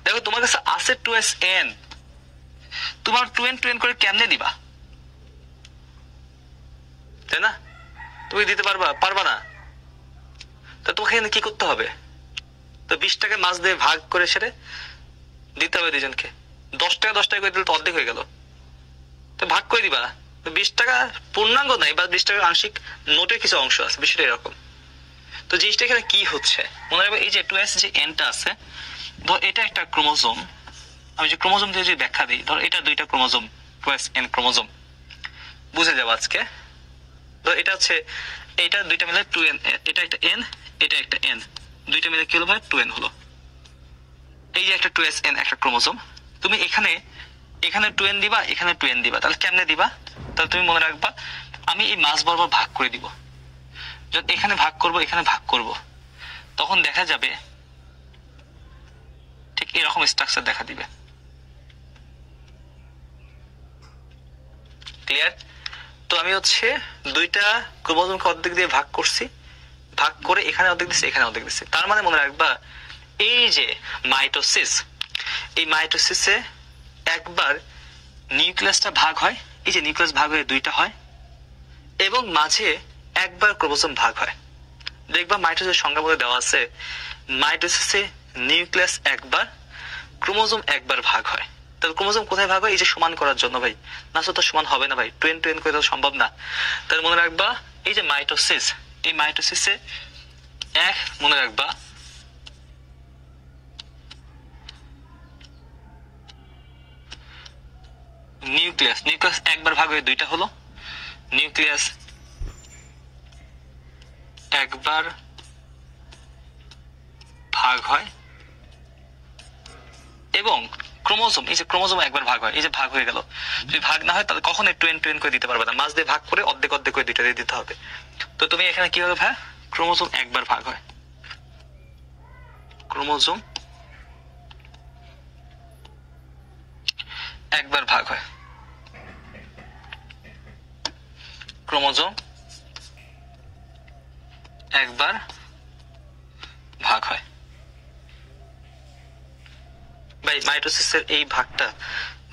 দেখো তোমার কাছে আছে 2sn, তোমার 2n 2n করে কেমনে দিবা, তাই না? তুমি দিতে পারবা? পারবা না। তো তোমাকে এখানে কি করতে হবে? তো 20 টাকা মাছ দিয়ে ভাগ করে সেরে দিতে হবে দুজনকে। 10 টাকা 10 টাকা করে দিলে তো অর্ধেক হয়ে গেল, তো ভাগ করে দিবা। 20 টাকা পূর্ণাঙ্গ নাই, বা 20 টাকার আংশিক নোটের কিছু অংশ আছে, বিষয়টা এরকম। তো জিনিসটা এখানে কি হচ্ছে মনে রাখবে, এই যে 2s যে এনটা আছে, ধর এটা একটা ক্রোমোজোম, আমি যে ক্রোমোজোম দিয়ে যদি ব্যাখ্যা দিই, ধর এটা দুইটা ক্রোমোজোম, 2sn ক্রোমোজোম, বুঝে যাবো আজকে। তো এটা হচ্ছে, এটা দুইটা মিলে 2n, এটা একটা n, এটা একটা n, দুইটা মিলে কি হলো ভাই? 2n হলো। এই যে একটা 2sn একটা ক্রোমোজোম, তুমি এখানে এখানে 2n দিবা, এখানে 2n দিবা, তাহলে কেমনে দিবা? তাহলে তুমি মনে রাখবা, আমি এই মাঝ বরাবর ভাগ করে দিব। যখন এখানে ভাগ করব, এখানে ভাগ করব, তখন দেখা যাবে ঠিক এরকম স্ট্রাকচার দেখা দিবে। ক্লিয়ার? তো আমি হচ্ছে দুইটা ক্রোমোজোমকে অর্ধেক দিয়ে ভাগ করছি, ভাগ করে এখানে অর্ধেক দিচ্ছি, এখানে অর্ধেক দিচ্ছি। তার মানে মনে রাখবা, এই যে মাইটোসিস, এই মাইটোসিসে একবার নিউক্লিয়াসটা ভাগ হয়, এই যে নিউক্লিয়াস ভাগ হয়ে দুইটা হয়, এবং মাঝে একবার ক্রোমোজোম ভাগ হয়। দেখবা মাইটোসিসের সংজ্ঞা বলে দেওয়া আছে, মাইটোসিসে নিউক্লিয়াস একবার, ক্রোমোজোম একবার ভাগ হয়। তাহলে ক্রোমোজোম কোথায় ভাগ হয়? এই যে সমান করার জন্য ভাই, না তো সমান হবে না ভাই, 2n 2n করে তো সম্ভব না। তাহলে মনে রাখবা, এই যে মাইটোসিস, এই মাইটোসিসে মনে রাখবা নিউক্লিয়াস, নিউক্লিয়াস একবার ভাগ হয়ে দুইটা হলো, নিউক্লিয়াস একবার ভাগ হয়, এবং ক্রোমোজোম, এই যে ক্রোমোজোম একবার ভাগ হয়, এই যে ভাগ হয়ে গেল। যদি ভাগ না হয় তাহলে কখনোই 2n 2n করে দিতে পারবে না, মাঝ দিয়ে ভাগ করে অর্ধেক অর্ধেক করে দুইটা দিয়ে দিতে হবে। তো তুমি এখানে কি হবে ভাই? ক্রোমোজোম একবার ভাগ হয়, ক্রোমোজোম একবার ভাগ হয়, ক্রোমোজোম একবার ভাগ হয়। ভাই মাইটোসিসের এই ভাগটা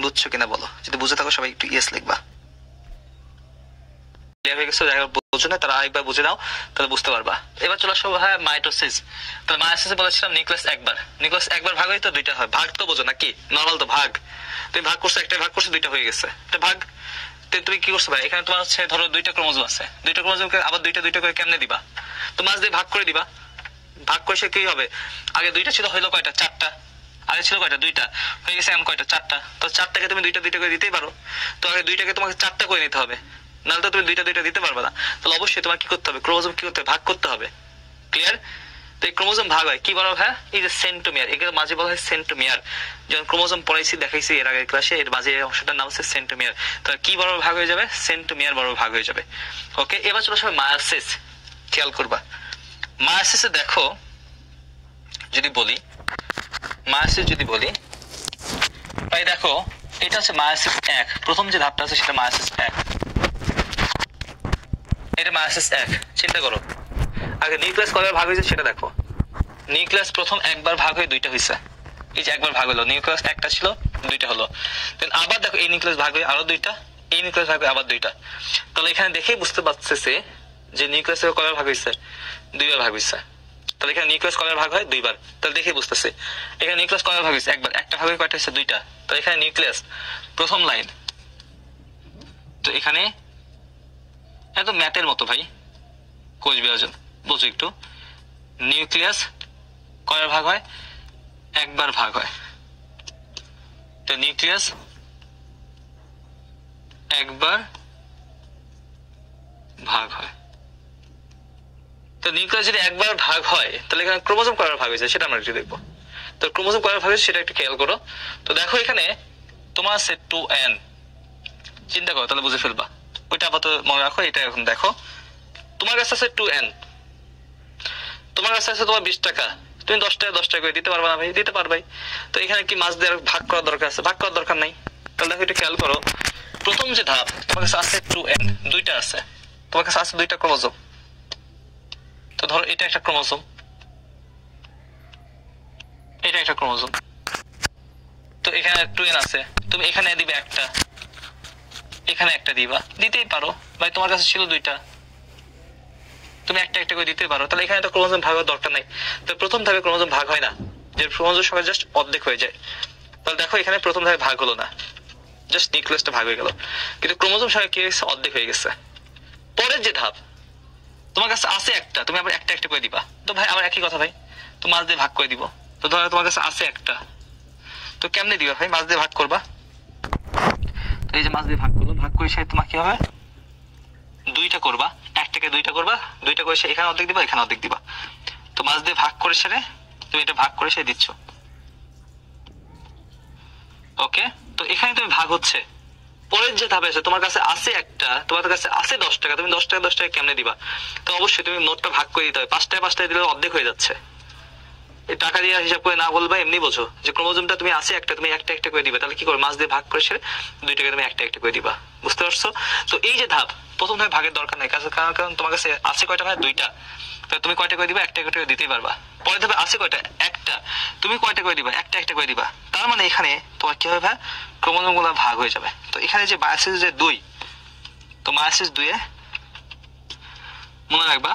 বুঝছো কিনা বলো? যদি বুঝে থাকো সবাই একটু ইয়েস লিখবা। ক্লিয়ার হয়ে গেছে? যারা বুঝো না তারা আরেকবার বুঝে নাও, তাহলে বুঝতে পারবা। এবার চলে আসো হ্যাঁ মাইটোসিস। তাহলে মাইটোসিসে বলেছিলাম নিউক্লিয়াস একবার, নিউক্লিয়াস একবার ভাগ হয় তো দুইটা হয়। ভাগ তো বোঝো নাকি? নরমাল তো ভাগ, তুমি ভাগ করছো, একটা ভাগ করছো, দুইটা হয়ে গেছে, এটা ভাগ। তুমি কি করছো ভাই? এখানে তোমার হচ্ছে ধরো দুইটা ক্রোমোজোম আছে, দুইটা ক্রোমোজোমকে আবার দুইটা দুইটা করে কেমনে দিবা? তো মাঝ দিয়ে ভাগ করে দিবা। ভাগ করে সে কি হবে? আগে দুইটা ছিল, হইলো কয়টা? 4টা। আগে ছিল কয়টা? 2টা। হয়ে গেছে এখন কয়টা? 4টা। তো 4টাকে তুমি দুইটা দুইটা করে দিতেই পারো, তো আগে দুইটাকে তোমাকে 4টা করে নিতে হবে, নাহলে তো তুমি দুইটা দুইটা দিতে পারবে না। তাহলে অবশ্যই তোমার কি করতে হবে? ক্রোমোজোম কি করতে হবে? ভাগ করতে হবে। ক্লিয়ার? তো এই ক্রোমোজোম ভাগ হয় কি বলা হয়? এই যে সেন্ট্রোমিয়ার, এগুলো মাঝে বলা হয় সেন্ট্রোমিয়ার। যখন ক্রোমোজোম পড়াইছি, দেখাইছি এর আগের ক্লাসে, এর মাঝে অংশটার নাম হচ্ছে সেন্ট্রোমিয়ার। তাহলে কি বড় ভাগ হয়ে যাবে? সেন্ট্রোমিয়ার বড় ভাগ হয়ে যাবে। ওকে, এবার চলো সবাই মায়োসিস খেয়াল করবা। মায়োসিসে দেখো, যদি বলি মায়োসিস, যদি বলি ভাই দেখো, এটা হচ্ছে মায়োসিস 1, প্রথম যে ধাপটা আছে সেটা মায়োসিস 1, এটা মায়োসিস 1। চিন্তা করো, আগে নিউক্লিয়াস কয়বার ভাগ হয়েছে সেটা দেখো। নিউক্লিয়াস প্রথম একবার ভাগ হয়ে দুইটা হয়েছে, এই যে একবার ভাগ হলো, নিউক্লিয়াস একটা ছিল, দুইটা হলো। দেন আবার দেখো এই নিউক্লিয়াস ভাগ হয়ে আরো দুইটা, এই নিউক্লিয়াস ভাগ হয়ে আবার দুইটা। তাহলে এখানে দেখেই বুঝতে পারতেছে যে নিউক্লিয়াসের কয়বার ভাগ হয়েছে, দুইবার ভাগ হয়েছে। তাহলে এখানে নিউক্লিয়াস কয়বার ভাগ হয়, দুইবার। তাহলে দেখেই বুঝতেছে এখানে নিউক্লিয়াস কয়বার ভাগ হয়েছে, একবার। একটা ভাগ হয়ে কয়টা হয়েছে, দুইটা। তাহলে এখানে নিউক্লিয়াস প্রথম লাইন, তো এখানে একদম ম্যাথের মতো ভাই, কোষ বিভাজন বুঝো একটু। নিউক্লিয়াস কয়বার ভাগ হয়, একবার ভাগ হয়। তো নিউক্লিয়াস একবার ভাগ হয়। তো নিউক্লিয়াস যদি একবার ভাগ হয় তাহলে এখানে ক্রোমোজোম কয়বার ভাগ হয়েছে সেটা আমরা একটু দেখবো। তো ক্রোমোজোম কয়বার ভাগ হয়েছে সেটা একটু খেয়াল করো। তো দেখো এখানে তোমার আছে 2n, চিন্তা করো তাহলে বুঝে ফেলবা। ওইটা আপাতত মনে রাখো, এটা এখন দেখো। তোমার কাছে আছে 2n, তোমার কাছে আছে তোমার 20 টাকা, তুমি 10 টাকা 10 টাকা করে দিতে পারবা না ভাই? দিতে পারবাই। তো এখানে কি মাছ দিয়ে ভাগ করার দরকার আছে? ভাগ করার দরকার নাই। তাহলে দেখো এটা খেয়াল করো, প্রথম যে ধাপ, তোমার কাছে আছে 2n, দুইটা আছে, তোমার কাছে আছে দুইটা ক্রোমোজোম। তো ধরো এটা একটা ক্রোমোজোম, এটা একটা ক্রোমোজোম। তো এখানে 2n আছে, তুমি এখানে দিবে একটা, এখানে একটা দিবা, দিতেই পারো ভাই, তোমার কাছে ছিল দুইটা, তুমি একটা একটা করে দিতে পারো। তাহলে এখানে তো ক্রোমোজোম ভাগ হওয়ার দরকার নাই। তো প্রথম ধাপে ক্রোমোজোম ভাগ হয় না, যে ক্রোমোজোম সংখ্যা জাস্ট অর্ধেক হয়ে যায়। তাহলে দেখো এখানে প্রথম ধাপে ভাগ হলো না, জাস্ট নিউক্লিয়াসটা ভাগ হয়ে গেল, কিন্তু ক্রোমোজোম সংখ্যা কি হয়েছে, অর্ধেক হয়ে গেছে। পরের যে ধাপ, তোমার কাছে আছে একটা, তুমি আবার একটা একটা করে দিবা। তো ভাই আবার একই কথা ভাই, তো মাছ দিয়ে ভাগ করে দিব। তো ধরো তোমার কাছে আছে একটা, তো কেমনে দিবা ভাই? মাছ দিয়ে ভাগ করবা। তো এই যে মাছ দিয়ে ভাগ করলো, ভাগ করে সে তোমার কি হবে, দুইটা করবা, একটাকে দুইটা করবা, দুইটা করে সে এখানে অর্ধেক দিবা, এখানে অর্ধেক দিবা। তো মাছ দিয়ে ভাগ করে সেরে তুমি এটা ভাগ করে সে দিচ্ছ। ওকে, তো এখানে তুমি ভাগ হচ্ছে। পরের যে ধাপে আছে, তোমার কাছে আছে একটা, তোমার কাছে আছে 10 টাকা, তুমি 10 টাকা 10 টাকা কেমনে দিবা? তো অবশ্যই তুমি নোটটা ভাগ করে দিতে হবে। 5 টাকা 5 টাকা দিলে অর্ধেক হয়ে যাচ্ছে। এই টাকা দিয়ে হিসাব করে না বলবা, এমনি বোঝো যে ক্রোমোজোমটা তুমি আছে একটা, তুমি একটা একটা করে দিবা। তাহলে কি করবে, মাছ দিয়ে ভাগ করে সেরে দুইটাকে তুমি একটা একটা করে দিবা। বুঝতে পারছো? তো এই যে ধাপ, প্রথম ধাপে ভাগের দরকার নাই, কারণ তোমার কাছে আছে কয়টা ভাই, দুইটা। তুমি কয়টা করে দিবা, একটা একটা করে দিতেই পারবা। পরের ধাপে আছে কয়টা, একটা, তুমি কয়টা করে দিবা, একটা একটা করে দিবা। তার মানে এখানে তোমার কি হবে ভাই, ক্রোমোজোম গুলো ভাগ হয়ে যাবে। তো এখানে যে মায়োসিস যে 2, তো মায়োসিস 2 এ মনে রাখবা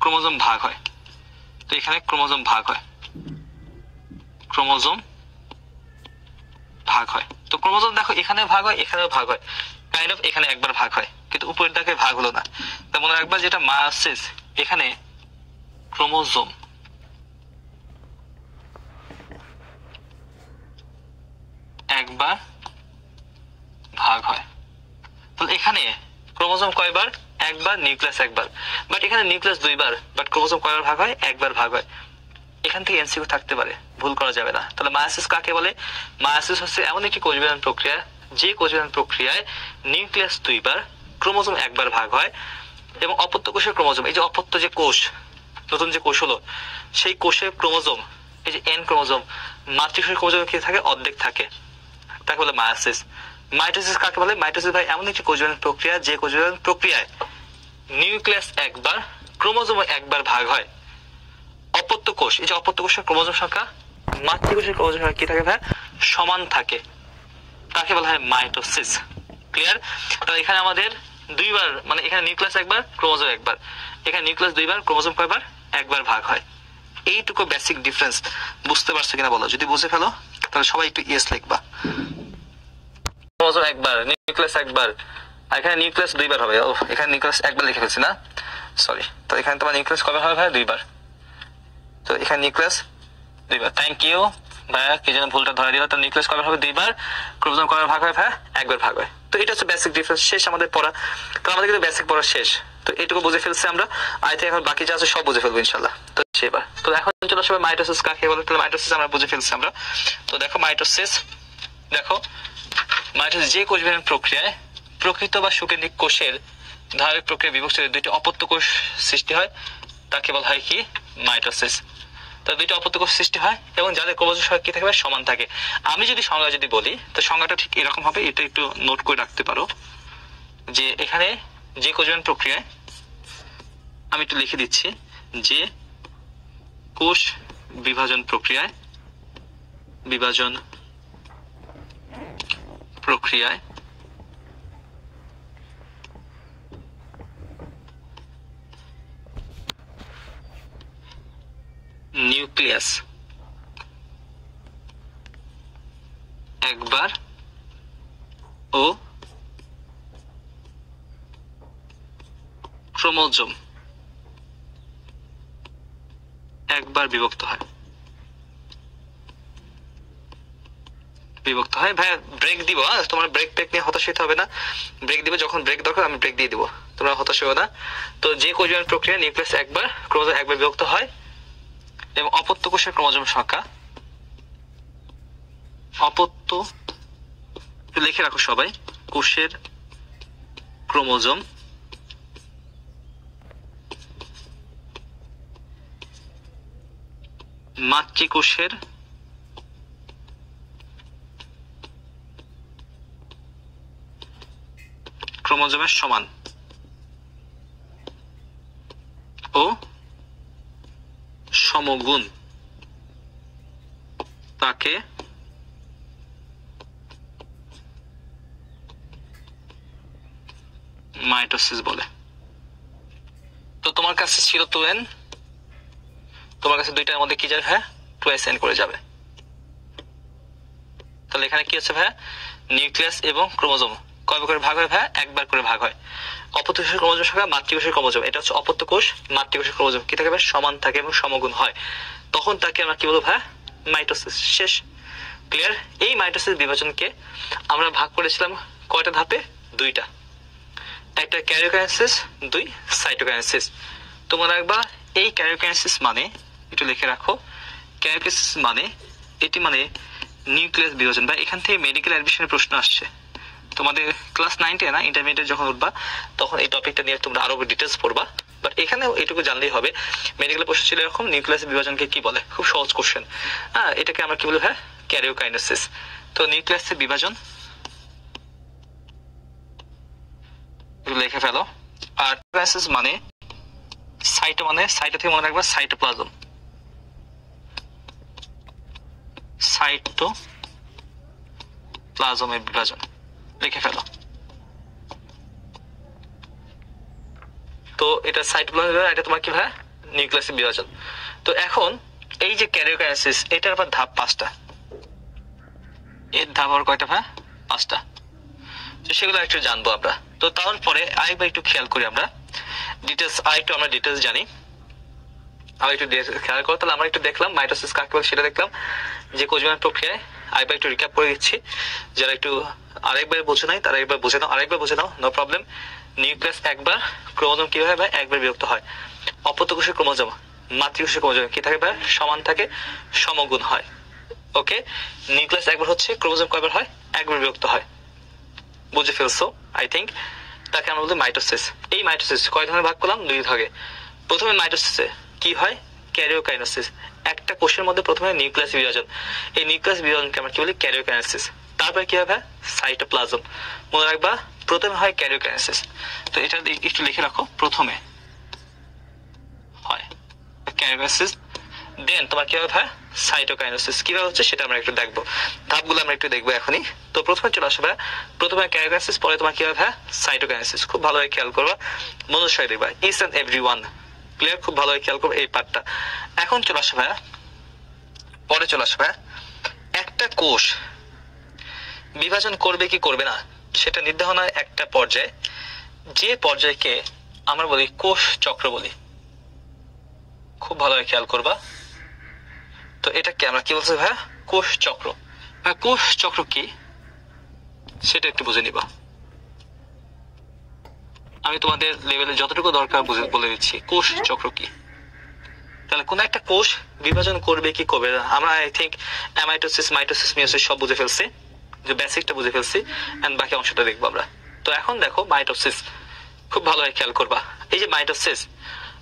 ক্রোমোজোম ভাগ হয়। তো এখানে ক্রোমোজোম ভাগ হয়, ক্রোমোজোম ভাগ হয়। তো ক্রোমোজোম দেখো এখানে ভাগ হয়, এখানেও ভাগ হয়, কাইন্ড অফ এখানে একবার ভাগ হয়, কিন্তু উপরেরটাকে ভাগ হলো না। তো মনে রাখবা যেটা মায়োসিস, এখানে ক্রোমোজোম একবার ভাগ হয়। তাহলে এখানে ক্রোমোজোম কয়বার, একবার, নিউক্লিয়াস একবার। বাট এখানে নিউক্লিয়াস দুইবার, বাট ক্রোমোজোম কয়বার ভাগ হয়, একবার ভাগ হয়। এখান থেকে এমসিকিউ থাকতে পারে, ভুল করা যাবে না। তাহলে মায়োসিস কাকে বলে? মায়োসিস হচ্ছে এমন একটি কোষবিভাজন প্রক্রিয়া, যে কোষবিভাজন প্রক্রিয়ায় নিউক্লিয়াস দুইবার, ক্রোমোজোম একবার ভাগ হয়, এবং অপত্য কোষের ক্রোমোজোম, এই যে অপত্য যে কোষ, নতুন যে কোষ হলো, সেই কোষের ক্রোমোজোম, এই যে এন ক্রোমোজোম, মাতৃকোষের ক্রোমোজোম কি থাকে, অর্ধেক থাকে, তাকে বলে মায়োসিস। মাইটোসিস কাকে বলে? মাইটোসিস ভাই এমন একটি কোষবিভাজন প্রক্রিয়া, যে কোষবিভাজন প্রক্রিয়ায় নিউক্লিয়াস একবার, ক্রোমোজোম একবার ভাগ হয়। অপত্য কোষ, এই যে অপত্য কোষের ক্রোমোজোম সংখ্যা মাতৃকোষের ক্রোমোজোম সংখ্যা কি থাকে ভাই, সমান থাকে, তাকে বলা হয় মাইটোসিস। ক্লিয়ার? তাহলে এখানে আমাদের দুইবার, মানে এখানে নিউক্লিয়াস একবার, ক্রোমোজোম একবার, এখানে নিউক্লিয়াস দুইবার, ক্রোমোজোম কয়বার, একবার ভাগ হয়। এইটুকু বেসিক ডিফারেন্স বুঝতে পারছো কিনা বলো? যদি বুঝে ফেলো তাহলে সবাই একটু ইয়েস লিখবা। ক্রোমোজোম একবার, নিউক্লিয়াস একবার, আর এখানে নিউক্লিয়াস দুইবার হবে। ও, এখানে নিউক্লিয়াস একবার লিখে ফেলছি না, সরি। তো এখানে তোমার নিউক্লিয়াস কবে হবে ভাই, দুইবার। তো এখানে নিউক্লিয়াস দুইবার। থ্যাংক ইউ ভাইয়া, কি যেন ভুলটা ধরে দিল। তো নিউক্লিয়াস কবে হবে, দুইবার। ক্রোমোজোম কবে ভাগ হয় ভাইয়া, একবার ভাগ হয়। তো এটা হচ্ছে বেসিক ডিফারেন্স। শেষ আমাদের পড়া। তো আমাদের কিন্তু বেসিক পড়া শেষ। তো এইটুকু বুঝে ফেলছি আমরা, আই থিঙ্ক এখন বাকি যা আছে সব বুঝে ফেলবো ইনশাল্লাহ। তো সেবার তো এখন চলে আসবে মাইটোসিস কাকে বলে। তাহলে মাইটোসিস আমরা বুঝে ফেলছি আমরা। তো দেখো মাইটোসিস, দেখো মাইটোসিস যে কোষবিভাজন প্রক্রিয়ায় প্রকৃত বা সুকেন্দ্রিক কোষের ধারাবাহিক প্রক্রিয়া বিভক্ত দুইটি অপত্য কোষ সৃষ্টি হয়, তাকে বলা হয় কি, মাইটোসিস। তো দুইটা অপত্য কোষ সৃষ্টি হয় এবং যাদের ক্রোমোজোম সংখ্যা কি থাকবে, সমান থাকে। আমি যদি সংজ্ঞা যদি বলি, তো সংজ্ঞাটা ঠিক এরকম হবে, এটা একটু নোট করে রাখতে পারো, যে এখানে যে কোষবিভাজন প্রক্রিয়ায়, আমি একটু লিখে দিচ্ছি, যে কোষ বিভাজন প্রক্রিয়ায়, বিভাজন প্রক্রিয়ায় নিউক্লিয়াস একবার ও ক্রোমোজোম একবার বিভক্ত হয় ভাই ব্রেক দিব। তোমার ব্রেক নিয়ে হতাশ হতে হবে না, ব্রেক দিব যখন ব্রেক দরকার আমি ব্রেক দিয়ে দিব, তোমরা হতাশ হবে না। তো যে কোষীয় প্রক্রিয়া নিউক্লিয়াস একবার ক্রোমোজোম একবার বিভক্ত হয় এবং অপত্য কোষের ক্রোমোজোম সংখ্যা অপত্য লিখে রাখো সবাই, কোষের ক্রোমোজোম মাতৃকোষের ক্রোমোজোমের সমান ও সমগুণ তাকে মাইটোসিস বলে। তো তোমার কাছে ছিল 2n, তোমার কাছে দুইটার মধ্যে কি যাবে? হ্যাঁ 2n করে যাবে। তাহলে এখানে কি আছে ভাই? নিউক্লিয়াস এবং ক্রোমোজোম কয়বার করে ভাগ হয় ভাই? একবার করে ভাগ হয়। অপত্য কোষের ক্রোমোজোম সংখ্যা মাতৃকোষের ক্রোমোজোম, এটা হচ্ছে অপত্য কোষ মাতৃকোষের ক্রোমোজোম কি থাকে ভাই? সমান থাকে এবং সমগুণ হয়, তখন তাকে আমরা কি বলবো ভাই? মাইটোসিস। শেষ, ক্লিয়ার? এই মাইটোসিস বিভাজনকে আমরা ভাগ করেছিলাম কয়টা ধাপে? দুইটা, একটা ক্যারিওকাইনেসিস, দুই সাইটোকাইনেসিস। তোমরা একবার এই ক্যারিওকাইনেসিস মানে একটু লিখে রাখো, ক্যারিওকাইনেসিস মানে এটি মানে নিউক্লিয়াস বিভাজন। বা এখান থেকে মেডিকেল অ্যাডমিশনের প্রশ্ন আসছে তোমাদের ক্লাস 9-10 না, ইন্টারমিডিয়েট যখন উঠবা তখন এই টপিকটা নিয়ে তোমরা আরো ডিটেইলস পড়বা। বাট এখানে এটুকু জানলেই হবে, মেডিকেলের প্রশ্ন ছিল এরকম, নিউক্লিয়াস বিভাজনকে কি বলে? খুব সহজ কোশ্চেন। হ্যাঁ, এটাকে আমরা কি বলবো? হ্যাঁ ক্যারিওকাইনেসিস। তো নিউক্লিয়াসের বিভাজন লিখে ফেলো। আর ক্যারিওকাইনেসিস মানে সাইটো, মানে সাইটো থেকে মনে রাখবা সাইটোপ্লাজম, সাইটোপ্লাজমের বিভাজন লিখে ফেলো। তো এটা সাইটোপ্লাজম, এটা তোমার কি ভাই? নিউক্লিয়াসের বিভাজন। তো এখন এই যে ক্যারিওকাইনেসিস, এটার আবার ধাপ 5টা। এর ধাপ আর কয়টা ভাই? 5টা। তো সেগুলো একটু জানবো আমরা। তো তারপরে আরেকবার একটু খেয়াল করি আমরা ডিটেলস, আমরা ডিটেলস জানি। আবার একটু খেয়াল করো, তাহলে আমরা একটু দেখলাম মাইটোসিস কাকে বলে সেটা দেখলাম, যে কোষবিভাজন প্রক্রিয়ায়। আরেকবার একটু রিক্যাপ করে দিচ্ছি, যারা একটু আরেকবার বোঝে নাই তারা একবার বুঝে নাও, আরেকবার বুঝে নাও, নো প্রবলেম। নিউক্লিয়াস একবার, ক্রোমোজোম কি হয় ভাই? একবার বিভক্ত হয়। অপত্য কোষের ক্রোমোজোম মাতৃকোষের ক্রোমোজোম কি থাকে ভাই? সমান থাকে, সমগুণ হয়। ওকে, নিউক্লিয়াস একবার হচ্ছে, ক্রোমোজোম কয়বার হয়? একবার বিভক্ত হয়। বুঝে ফেলছো আই থিঙ্ক। তাকে আমরা বলি মাইটোসিস। এই মাইটোসিস কয় ধরনের ভাগ করলাম? 2 ভাগে। প্রথমে মাইটোসিসে কি হয়? ক্যারিওকাইনেসিস। একটা কোষের মধ্যে প্রথমে নিউক্লিয়াস বিভাজন, এই নিউক্লিয়াস বিভাজনকে আমরা কি বলি? ক্যারিওকাইনেসিস। তারপরে কি হবে? সাইটোপ্লাজম। মনে রাখবা প্রথমে হয় ক্যারিওকাইনেসিস। তো এটা একটু লিখে রাখো, প্রথমে হয় ক্যারিওকাইনেসিস, দেন তোমার কি হবে ভাই? সাইটোকাইনেসিস। কিভাবে হচ্ছে সেটা আমরা একটু দেখবো, ধাপগুলো আমরা একটু দেখবো এখনই। তো প্রথমে চলে আসবে প্রথমে ক্যারিওকাইনেসিস, পরে তোমার কি হবে ভাই? সাইটোকাইনেসিস। খুব ভালোভাবে খেয়াল করবা, মনোসায় দেখবা, ইচ এন্ড এভরিওয়ান ক্লিয়ার? খুব ভালোভাবে খেয়াল করবো এই পার্টটা। এখন চলে আসবে ভাই, পরে চলে আসবে একটা কোষ বিভাজন করবে কি করবে না সেটা নির্ধারণের একটা পর্যায়ে, যে পর্যায়কে আমরা বলি কোষ চক্র বলি। খুব ভালোভাবে খেয়াল করবা। তো এটাকে আমরা কি বলছি ভাইয়া? কোষ চক্র। কোষ চক্র কি সেটা একটু বুঝে নিবা। আমি তোমাদের লেভেলে যতটুকু দরকার বলে দিচ্ছি কোষ চক্র কি। তাহলে কোন একটা কোষ বিভাজন করবে কি করবে না, আমরা I think amitosis, mitosis, meiosis সব বুঝে ফেলছি, যে বেসিকটা বুঝে ফেলছি, এন্ড বাকি অংশটা দেখবো আমরা। তো এখন দেখো মাইটোসিস, খুব ভালোভাবে খেয়াল করবা। এই যে মাইটোসিস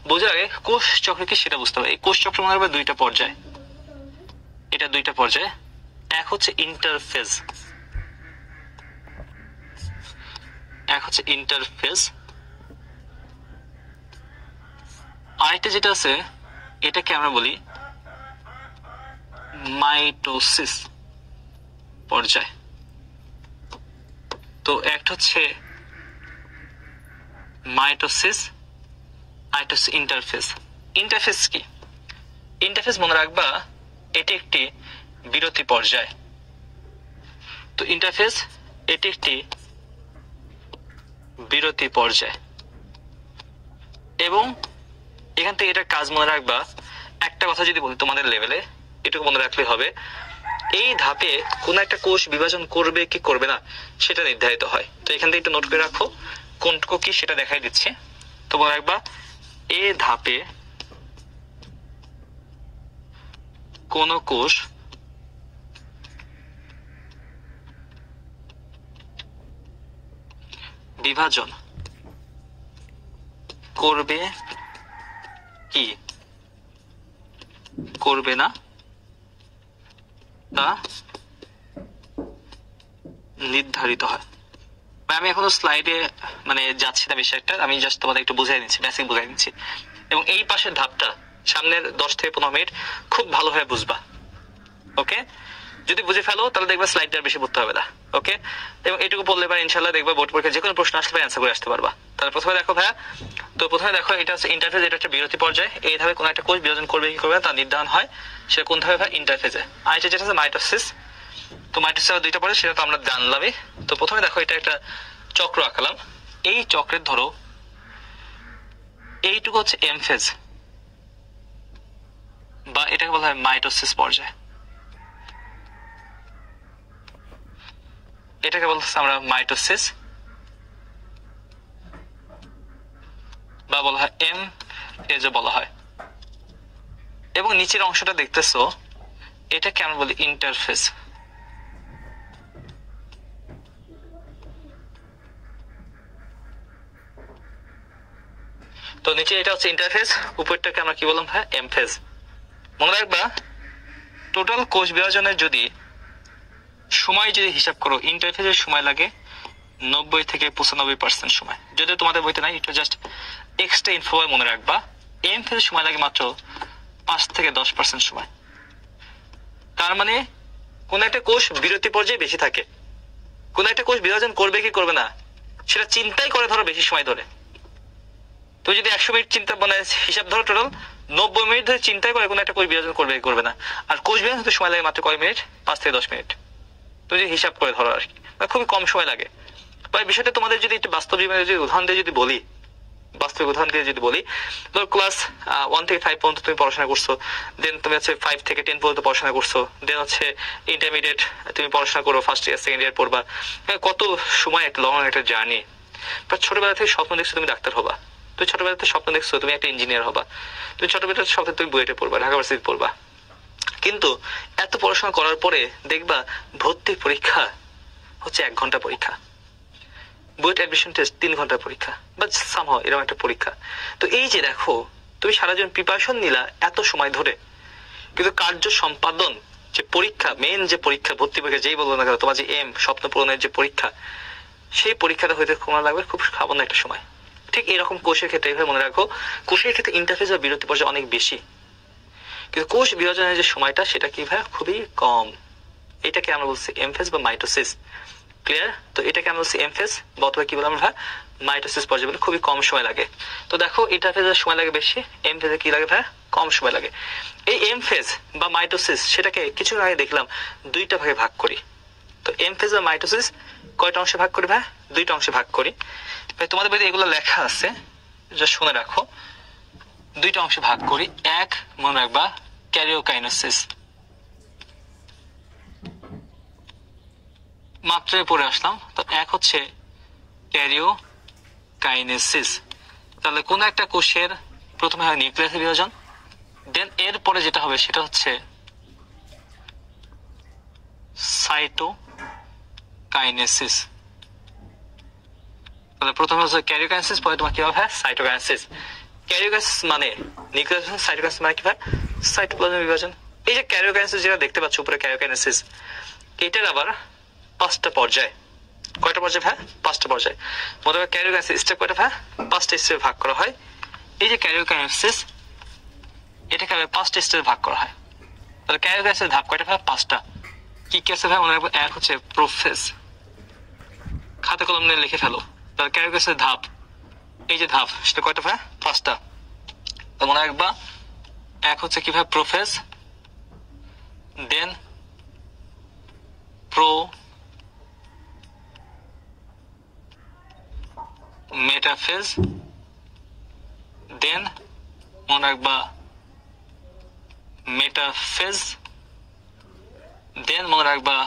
বোঝার আগে কোষ চক্র কি সেটা বুঝতে হবে। এই কোষ চক্র মনে হবে 2টা পর্যায়, এটা 2টা পর্যায়। এক হচ্ছে ইন্টারফেজ, আরেকটা যেটা আছে এটাকে আমরা বলি মাইটোসিস পর্যায়। তো একটা হচ্ছে মাইটোসিস, আরেকটা হচ্ছে ইন্টারফেজ। ইন্টারফেজ কি? ইন্টারফেজ মনে রাখবা এটি একটি বিরতি পর্যায়। তো ইন্টারফেজ এটি একটি বিরতি পর্যায় এবং এখান থেকে এটা কাজ মনে রাখবা। একটা কথা যদি বলি তোমাদের লেভেলে, এটুকু মনে রাখলে হবে, এই ধাপে কোন একটা কোষ বিভাজন করবে কি করবে না সেটা নির্ধারিত হয়। তো এখান থেকে একটু নোট করে রাখো কোনটুকু কি সেটা দেখাই দিচ্ছে। তো মনে রাখবা এই ধাপে কোন কোষ বিভাজন করবে কি করবে না তা নির্ধারিত হয়। আমি এখনো স্লাইডে মানে যাচ্ছি না বেশি একটা, আমি জাস্ট তোমাদের একটু বুঝাই দিচ্ছি, বেসিক বুঝাই দিচ্ছি। এবং এই পাশের ধাপটা সামনের 10 থেকে 15 মিনিট খুব ভালোভাবে বুঝবা। ওকে, যদি বুঝে ফেলো তাহলে দেখবা স্লাইডটা বেশি পড়তে হবে না। ওকে, এবং এইটুকু বললে পারে ইনশাল্লাহ দেখবা বোর্ড পরীক্ষায় যে কোনো প্রশ্ন আসলে অ্যান্সার করে আসতে পারবা। তাহলে প্রথমে দেখো ভাইয়া, তো প্রথমে দেখো এটা হচ্ছে ইন্টারফেজ, এটা একটা বিরতি পর্যায়। এই ধাপে কোনো একটা কোষ বিভাজন করবে কি করবে না তার নির্ধারণ হয়, সেটা কোন ধাপে ভাই? ইন্টারফেজে। আর এটা যেটা হচ্ছে মাইটোসিস। তো মাইটোসিস দুইটা পড়ে, সেটা তো আমরা জানলামই। তো প্রথমে দেখো এটা একটা চক্র আঁকালাম। এই চক্রের ধরো এইটুকু হচ্ছে এম ফেজ বা এটাকে বলা হয় মাইটোসিস পর্যায়। এটাকে বলতেছি আমরা মাইটোসিস বা বলা হয় এম ফেজও বলা হয়। এবং নিচের অংশটা দেখতেছো, এটাকে আমরা বলি ইন্টারফেজ। তো নিচে এটা হচ্ছে ইন্টারফেজ, উপরটাকে আমরা কি বললাম ভাই? M phase. মনে রাখবা টোটাল কোষ বিভাজনের যদি সময় যদি হিসাব করো, ইন্টারফেজের সময় লাগে 90 থেকে 95% সময়। যদিও তোমাদের বইতে নাই, এটা জাস্ট এক্সট্রা ইনফো মনে রাখবা। এম ফেজের সময় লাগে মাত্র 5 থেকে 10% সময়। তার মানে কোন একটা কোষ বিরতি পর্যায়ে বেশি থাকে, কোন একটা কোষ বিভাজন করবে কি করবে না সেটা চিন্তাই করে ধরো বেশি সময় ধরে। তুমি যদি 100 মিনিট চিন্তা মানে হিসাব ধরো, টোটাল 90 মিনিট ধরে চিন্তাই করে কোন একটা কোষ বিভাজন করবে কি করবে না। আর কোষ বিভাজন হতে সময় লাগে মাত্র কয় মিনিট? 5 থেকে 10 মিনিট। তুমি যদি হিসাব করে ধরো আর কি, খুবই কম সময় লাগে। বা বিষয়টা তোমাদের যদি একটু বাস্তব জীবনে যদি উদাহরণ দিয়ে যদি বলি, বাস্তবিক উদাহরণ দিয়ে যদি বলি, ধর ক্লাস 1 থেকে 5 পর্যন্ত তুমি পড়াশোনা করছো, দেন তুমি হচ্ছে 5 থেকে 10 পর্যন্ত পড়াশোনা করছো, দেন হচ্ছে ইন্টারমিডিয়েট তুমি পড়াশোনা করো, ফার্স্ট ইয়ার সেকেন্ড ইয়ার পড়বা। কত সময় একটা লং একটা জার্নি। ছোটবেলা থেকে স্বপ্ন দেখছো তুমি ডাক্তার হবা, তুমি ছোটবেলা থেকে স্বপ্ন দেখছো তুমি একটা ইঞ্জিনিয়ার হবা, তুমি ছোটবেলা থেকে স্বপ্ন তুমি বুয়েটে পড়বা, ঢাকা ভার্সিটি পড়বা। কিন্তু এত পড়াশোনা করার পরে দেখবা ভর্তি পরীক্ষা হচ্ছে 1 ঘন্টা পরীক্ষা, বুয়েট অ্যাডমিশন টেস্ট 3 ঘন্টার পরীক্ষা, বা সামহাও এরকম একটা পরীক্ষা। তো এই যে দেখো তুমি সারা জীবন প্রিপারেশন নিলা এত সময় ধরে, কিন্তু কার্য সম্পাদন যে পরীক্ষা, মেন যে পরীক্ষা, ভর্তি পরীক্ষা যেই বলবো না কেন, তোমার যে এম স্বপ্ন পূরণের যে পরীক্ষা, সেই পরীক্ষাটা হইতে সময় লাগবে খুব সামান্য একটা সময়। ঠিক এরকম কোষের ক্ষেত্রে এইভাবে মনে রাখো, কোষের ক্ষেত্রে ইন্টারফেস বা বিরতি পর্যায়ে অনেক বেশি, কিন্তু কোষ বিভাজনের যে সময়টা সেটা কি ভাই? খুবই কম। এটাকে আমরা বলছি এম ফেজ বা মাইটোসিস। ক্লিয়ার? তো এটাকে আমরা বলছি এম ফেজ বা অথবা কি বললাম ভাই? মাইটোসিস পর্যায়ে, বলে খুবই কম সময় লাগে। তো দেখো ইন্টারফেজের সময় লাগে বেশি, এম ফেজে কি লাগে ভাই? কম সময় লাগে। এই এম ফেজ বা মাইটোসিস সেটাকে কিছু আগে দেখলাম 2টা ভাগে ভাগ করি। তো এম ফেজ বা মাইটোসিস কয়টা অংশে ভাগ করি ভাই? 2টা অংশে ভাগ করি। ভাই তোমাদের বইতে এগুলো লেখা আছে, যা শুনে রাখো। 2টা অংশে ভাগ করি। এক মনে রাখবা ক্যারিওকাইনেসিস, মাত্রায় পড়ে আসলাম। তো এক হচ্ছে ক্যারিওকাইনেসিস। তাহলে কোন একটা কোষের প্রথমে হয় নিউক্লিয়াস বিভাজন, দেন এর পরে যেটা হবে সেটা হচ্ছে সাইটোকাইনেসিস। তাহলে প্রথমে হচ্ছে ক্যারিওকাইনেসিস, পরে তোমার কি হবে? সাইটোকাইনেসিস। ক্যারিওকাইনেসিস মানে নিউক্লিয়াস, সাইটোকাইনেসিস মানে কি ভাই? সাইটোপ্লাজম বিভাজন। এই যে ক্যারিওকাইনেসিস যেটা দেখতে পাচ্ছ উপরে, ক্যারিওকাইনেসিস, এটার আবার 5টা পর্যায়। কয়টা পর্যায় ভাই? 5টা পর্যায়। মোটামুটি ক্যারিওকাইনেসিস স্টেপ কয়টা ভাই? 5টা স্টেপে ভাগ করা হয়। এই যে ক্যারিওকাইনেসিস, এটাকে আবার 5টা স্টেপে ভাগ করা হয়। তাহলে ক্যারিওকাইনেসিস ধাপ কয়টা ভাই? 5টা। কি কি আছে ভাই মনে রাখবো? এক হচ্ছে প্রোফেজ, খাতা কলম নিয়ে লিখে ফেলো। তার ক্যারিওকাইনেসিসের ধাপ, এই যে ধাপ সেটা কয়টা ভাই? 5টা। তো মনে রাখবা, এক হচ্ছে কি ভাই? প্রোফেজ, দেন প্রো মেটাফেজ, দেন মনে রাখবা মেটাফেজ, দেন মনে রাখবা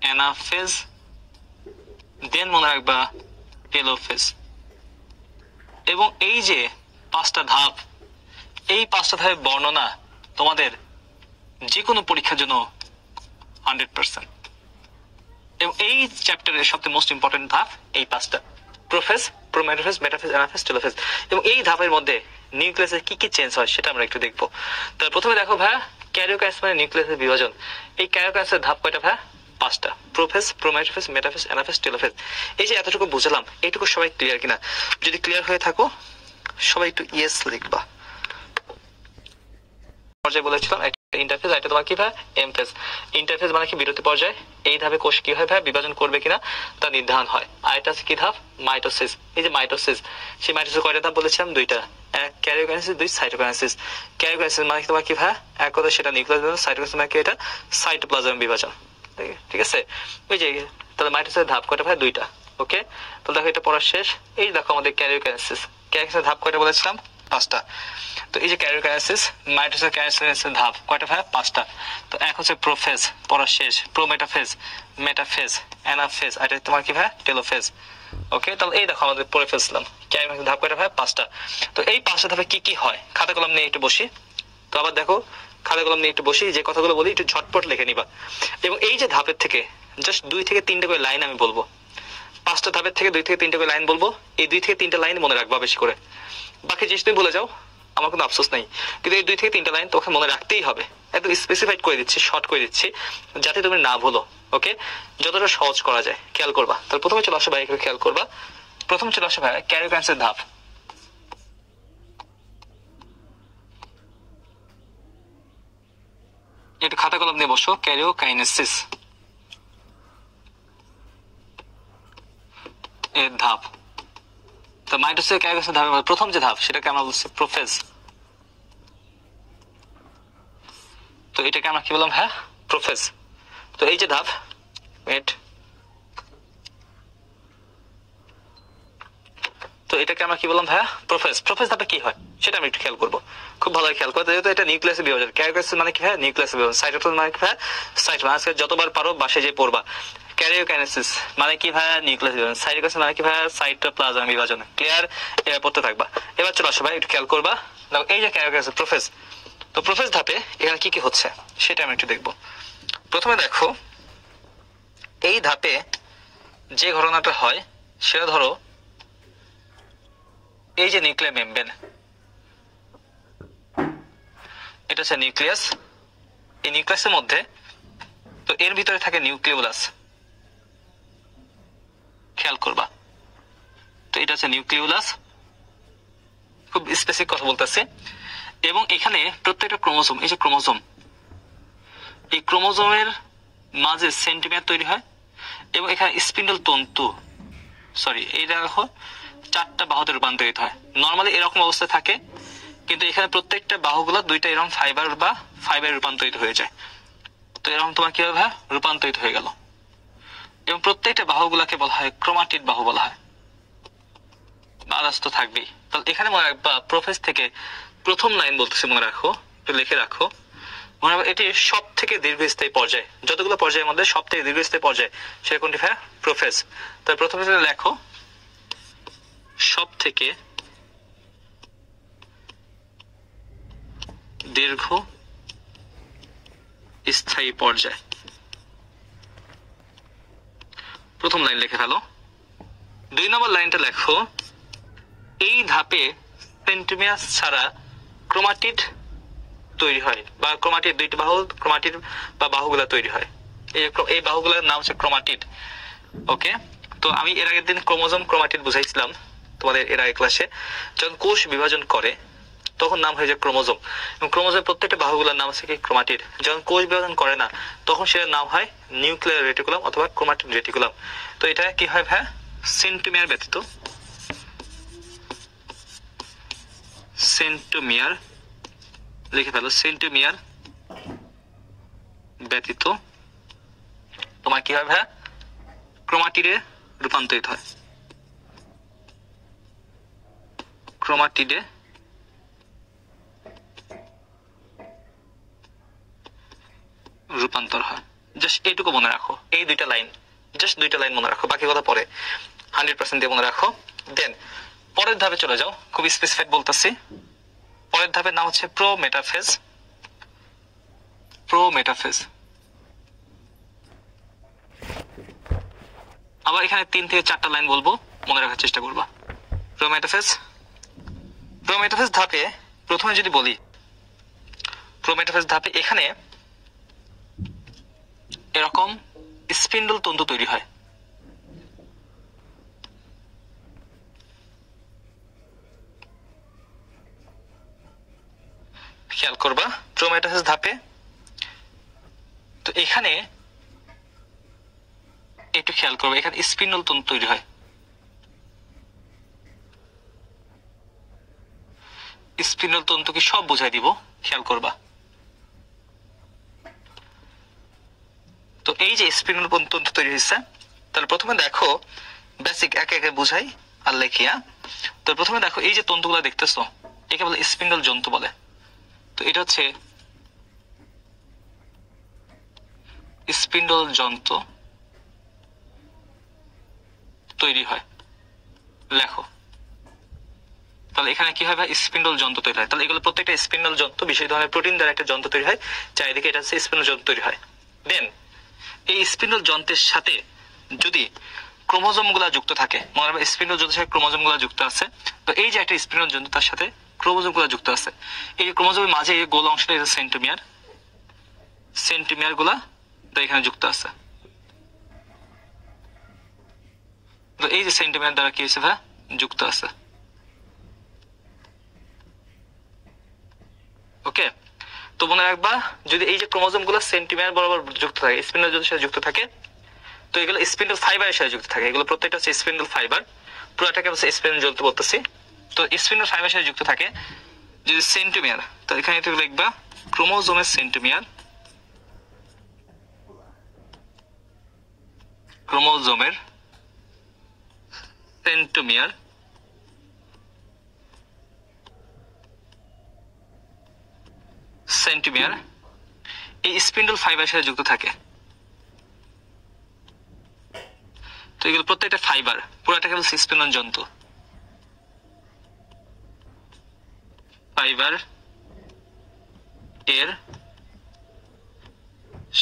অ্যানাফেজ, দেন মনে রাখবা টেলোফেজ। এবং এই যে 5টা ধাপ, এই 5টা ধাপের বর্ণনা তোমাদের যে কোনো পরীক্ষার জন্য 100%। এবং এই চ্যাপ্টারের সবচেয়ে মোস্ট ইম্পর্টেন্ট ধাপ এই 5টা: prophase, prometaphase, metaphase, anaphase, telophase. এবং এই ধাপের মধ্যে নিউক্লিয়াসে কি কি চেঞ্জ হয় সেটা আমরা একটু দেখবো। তাহলে প্রথমে দেখো ভাইয়া, ক্যারিওকাইনেসিস মানে নিউক্লিয়াসের বিভাজন। এই ক্যারিওকাইনেসিসের ধাপ কয়টা ভাইয়া? 5টা: prophase, prometaphase, metaphase, anaphase, telophase. এই যে এতটুকু বুঝলাম, এইটুকু সবাই ক্লিয়ার কিনা? যদি ক্লিয়ার হয়ে থাকো সবাই একটু ইয়েস লিখবা। পর্যায়ে বলেছিলাম একটা ইন্টারফেজ, এটা তোমার কি ভাই? এমফেজ। ইন্টারফেজ মানে কি? বিরতি পর্যায়ে। এই ধাপে কোষ কি হয় ভাই? বিভাজন করবে কিনা তা নির্ধারণ হয়। আর এটা কি ধাপ? মাইটোসিস। এই যে মাইটোসিস, সেই মাইটোসিস কয়টা ধাপ বলেছিলাম? 2টা। এক ক্যারিওকাইনেসিস, 2 সাইটোকাইনেসিস। ক্যারিওকাইনেসিস মানে তোমার কি ভাই? এক কথা সেটা নিউক্লিয়াস বিভাজন, সাইটোকাইনেসিস মানে কি? এটা সাইটোপ্লাজম বিভাজন। ঠিক আছে? ওই যে তাহলে মাইটোসিসের ধাপ কয়টা ভাই? 2টা। ওকে, তো দেখো এটা পড়া শেষ। এই দেখো আমাদের ক্যারিওকাইনেসিস। ক্যারিওকাইনেসিসের ধাপ কয়টা বলেছিলাম? 5টা। তো এই যে ক্যারিওকাইনেসিস, মাইটোসিস ক্যারিওকাইনেসিসের ধাপ কয়টা ভাই? 5টা। তো এক হচ্ছে প্রোফেজ, পড়া শেষ। প্রোমেটাফেজ, মেটাফেজ, অ্যানাফেজ, আর এটা তোমার কি ভাই? টেলোফেজ। ওকে, তাহলে এই দেখো আমাদের পড়ে ফেলছিলাম ক্যারিওকাইনেসিস ধাপ কয়টা ভাই? 5টা। তো এই 5টা ধাপে কি কি হয়? খাতা কলম নিয়ে একটু বসি। তো আবার দেখো, খাতা কলম নিয়ে একটু বসি, যে কথাগুলো বলি একটু ঝটপট লিখে নিবা। এবং এই যে ধাপের থেকে জাস্ট 2 থেকে 3টা করে লাইন আমি বলবো। 5টা ধাপের থেকে 2 থেকে 3টা করে লাইন বলবো। এই 2 থেকে 3টা লাইন মনে রাখবা বেশি করে। বাকি জিনিস তুমি বলে যাও, আমার কোনো আফসোস নাই, কিন্তু এই 2 থেকে 3টা লাইন তোকে মনে রাখতেই হবে। একদম স্পেসিফাইড করে দিচ্ছি, শর্ট করে দিচ্ছি, যাতে তুমি না ভুলো। ওকে, যতটা সহজ করা যায় খেয়াল করবা। তাহলে প্রথমে চলে আসো ভাই, খেয়াল করবা। প্রথমে চলে আসো ভাই ক্যারিওকাইনেসিসের ধাপ। একটু খাতা কলম নিয়ে বসো। ক্যারিওকাইনেসিস এর ধাপ। তো মাইটোসিস ক্যারিওকাইনেসিস ধাপের প্রথম যে ধাপ সেটাকে আমরা বলছি প্রোফেজ। তো এটাকে আমরা কি বললাম? হ্যাঁ, প্রোফেজ। তো এই যে ধাপ, তো এটাকে আমরা কি বললাম ভাইয়া? প্রোফেজ। প্রোফেজ ধাপে কি হয় সেটা আমি একটু খেয়াল করবো, খুব ভালো খেয়াল করতে। যেহেতু এটা নিউক্লিয়াসের বিভাজন। ক্যারিওকাইনেসিস মানে কি ভাইয়া? নিউক্লিয়াসের বিভাজন। সাইটোপ্লাজম মানে কি ভাইয়া? সাইটোপ্লাজম। আজকে যতবার পারো বাসায় যে পড়বা। ক্যারিওকাইনেসিস মানে কি ভাইয়া? নিউক্লিয়াস বিভাজন। সাইটোকাইনেসিস মানে কি ভাইয়া? সাইটোপ্লাজম বিভাজন। ক্লিয়ার? এবার পড়তে থাকবা। এবার চলো আসো ভাই, একটু খেয়াল করবা। এই যে ক্যারিওকাইনেসিস প্রোফেজ, তো প্রোফেজ ধাপে এখানে কি কি হচ্ছে সেটা আমি একটু দেখবো। প্রথমে দেখো, এই ধাপে যে ঘটনাটা হয় সেটা ধরো, এই যে নিউক্লিয়ার মেমব্রেন, এটা হচ্ছে নিউক্লিয়াস। এই নিউক্লিয়াসের মধ্যে, তো এর ভিতরে থাকে নিউক্লিওলাস। খেয়াল করবা, তো এটা হচ্ছে নিউক্লিওলাস। খুব স্পেসিফিক কথা বলতেছে। এবং এখানে প্রত্যেকটা ক্রোমোজোম, এই যে ক্রোমোজোম, এই ক্রোমোজোমের মাঝে সেন্টিমিটার তৈরি হয়। এবং এখানে স্পিন্ডল তন্তু, সরি, এই দেখো 4টা বাহুতে রূপান্তরিত হয়। নর্মালি এরকম অবস্থায় থাকে, কিন্তু এখানে প্রত্যেকটা বাহুগুলো 2টা এরকম ফাইবার রূপান্তরিত হয়ে যায়। তো এরকম তোমার কি হবে? রূপান্তরিত হয়ে গেল। এবং প্রত্যেকটা বাহুগুলাকে বলা হয় ক্রোমাটিড বাহু বলা হয়। আদার্স তো থাকবেই। তাহলে এখানে মনে রাখবা, প্রোফেজ থেকে প্রথম লাইন বলতেছে, মনে রাখো, একটু লিখে রাখো। মনে রাখো, এটি সব থেকে দীর্ঘস্থায়ী পর্যায়। যতগুলো পর্যায়ের মধ্যে সব থেকে দীর্ঘস্থায়ী পর্যায় সেটা কোনটি ভাই? প্রোফেজ। তাই প্রথমে লেখো সব থেকে দীর্ঘ স্থায়ী পর্যায়। প্রথম লাইন লিখে ফেলো। 2 নম্বর লাইনটা লেখো, এই ধাপে সেন্ট্রোমিয়ার ছাড়া ক্রোমাটিড তৈরি হয়, বা ক্রোমাটিড 2টি বাহু, ক্রোমাটিড বা বাহুগুলা তৈরি হয়। এই বাহুগুলোর নাম হচ্ছে ক্রোমাটিড। ওকে, তো আমি এর আগের দিন ক্রোমোজোম ক্রোমাটিড বুঝাইছিলাম তোমাদের এর আগের ক্লাসে। যখন কোষ বিভাজন করে তখন নাম হয়ে যায় ক্রোমোজোম। এবং ক্রোমোজোমের প্রত্যেকটা বাহুগুলোর নাম আছে কি ক্রোমাটিড। যখন কোষ বিভাজন করে না তখন সেটার নাম হয় নিউক্লিয়ার রেটিকুলাম অথবা ক্রোমাটিড রেটিকুলাম। তো এটা কি হয় ভাই, সেন্টোমিয়ার ব্যতীত, সেন্টোমিয়ার লিখে ফেলো, সেন্টোমিয়ার ব্যতীত তোমার কি হয় ভাই, ক্রোমাটিডে রূপান্তরিত হয়, ক্রোমাটিডে রূপান্তর হয়। জাস্ট এইটুকু মনে রাখো, এই দুইটা লাইন, জাস্ট দুইটা লাইন মনে রাখো, বাকি কথা পরে 100% দিয়ে মনে রাখো। দেন পরের ধাপে চলে যাও, খুব স্পেসিফাইড বলতেছি। পরের ধাপের নাম হচ্ছে প্রোমেটাফেজ। প্রোমেটাফেজ আবার এখানে 3 থেকে 4টা লাইন বলবো, মনে রাখার চেষ্টা করবা। প্রোমেটাফেজ, প্রোমেটাফেজ ধাপে প্রথমে যদি বলি, প্রোমেটাফেজ ধাপে এখানে এরকম স্পিন্ডল তন্তু তৈরি হয়। খেয়াল করবা প্রোমেটাফেজ ধাপে, তো এখানে একটু খেয়াল করবে, এখানে স্পিন্ডল তন্তু তৈরি হয়। স্পিন্ডল তন্তু কি সব বুঝাই দিব, খেয়াল করবা। তো এই যে স্পিন্ডল তন্তু তৈরি হয়েছে, তাহলে প্রথমে দেখো বেসিক একে একে বুঝাই আর লেখিয়া। তো প্রথমে দেখো এই যে তন্তুগুলো দেখতেছো একে বলে স্পিন্ডল জন্তু বলে। তো এটা হচ্ছে স্পিন্ডল যন্ত্র তৈরি হয়, লেখো। তাহলে এখানে কি হয়, স্পিন্ডল যন্ত্র তৈরি হয়। তাহলে এগুলো প্রত্যেকটা স্পিন্ডল যন্ত্র, বিশেষ ধরনের প্রোটিন দ্বারা একটা যন্ত্র তৈরি হয়, চারিদিকে এটা হচ্ছে স্পিন্ডল যন্ত্র তৈরি হয়। দেন এই স্পিন্ডল যন্ত্রের সাথে যদি ক্রোমোজোম গুলা যুক্ত থাকে, মনে রাখবে স্পিন্ডল যন্ত্রের সাথে ক্রোমোজোম গুলা যুক্ত আছে। তো এই যে একটা স্পিন্ডল যন্ত্র, তার সাথে ক্রোমোজোম গুলা যুক্ত আছে। এই ক্রোমোজোমের মাঝে এই গোল অংশটা সেন্টোমিয়ার, সেন্টোমিয়ার গুলা এখানে যুক্ত আছে। তো এই যে সেন্টোমিয়ার দ্বারা কি হয়েছে ভাই, যুক্ত আছে। ওকে, তো মনে রাখবা যদি এই যে ক্রোমোজোম গুলো সেন্টোমিয়ার বরাবর যুক্ত থাকে, স্পিন্ডল যন্ত্রের সাথে যুক্ত থাকে, তো এগুলো স্পিন্ডল ফাইবারের সাথে যুক্ত থাকে। এগুলো প্রত্যেকটা হচ্ছে স্পিন্ডল ফাইবার, পুরোটাকে হচ্ছে স্পিন্ডল যন্ত্র বলতেছি। তো স্পিন্ডল ফাইবারের সাথে যুক্ত থাকে যদি সেন্টোমিয়ার, তো এখানে লিখবা ক্রোমোজোমের সেন্টোমিয়ার, ক্রোমোজোমের সেন্টোমিয়ার সেন্টোমিয়ার এই স্পিন্ডল ফাইবারের সাথে যুক্ত থাকে। তো এগুলো প্রত্যেকটা ফাইবার, পুরোটাকে বলছে স্পিন্ডল যন্ত্র, ফাইবার এর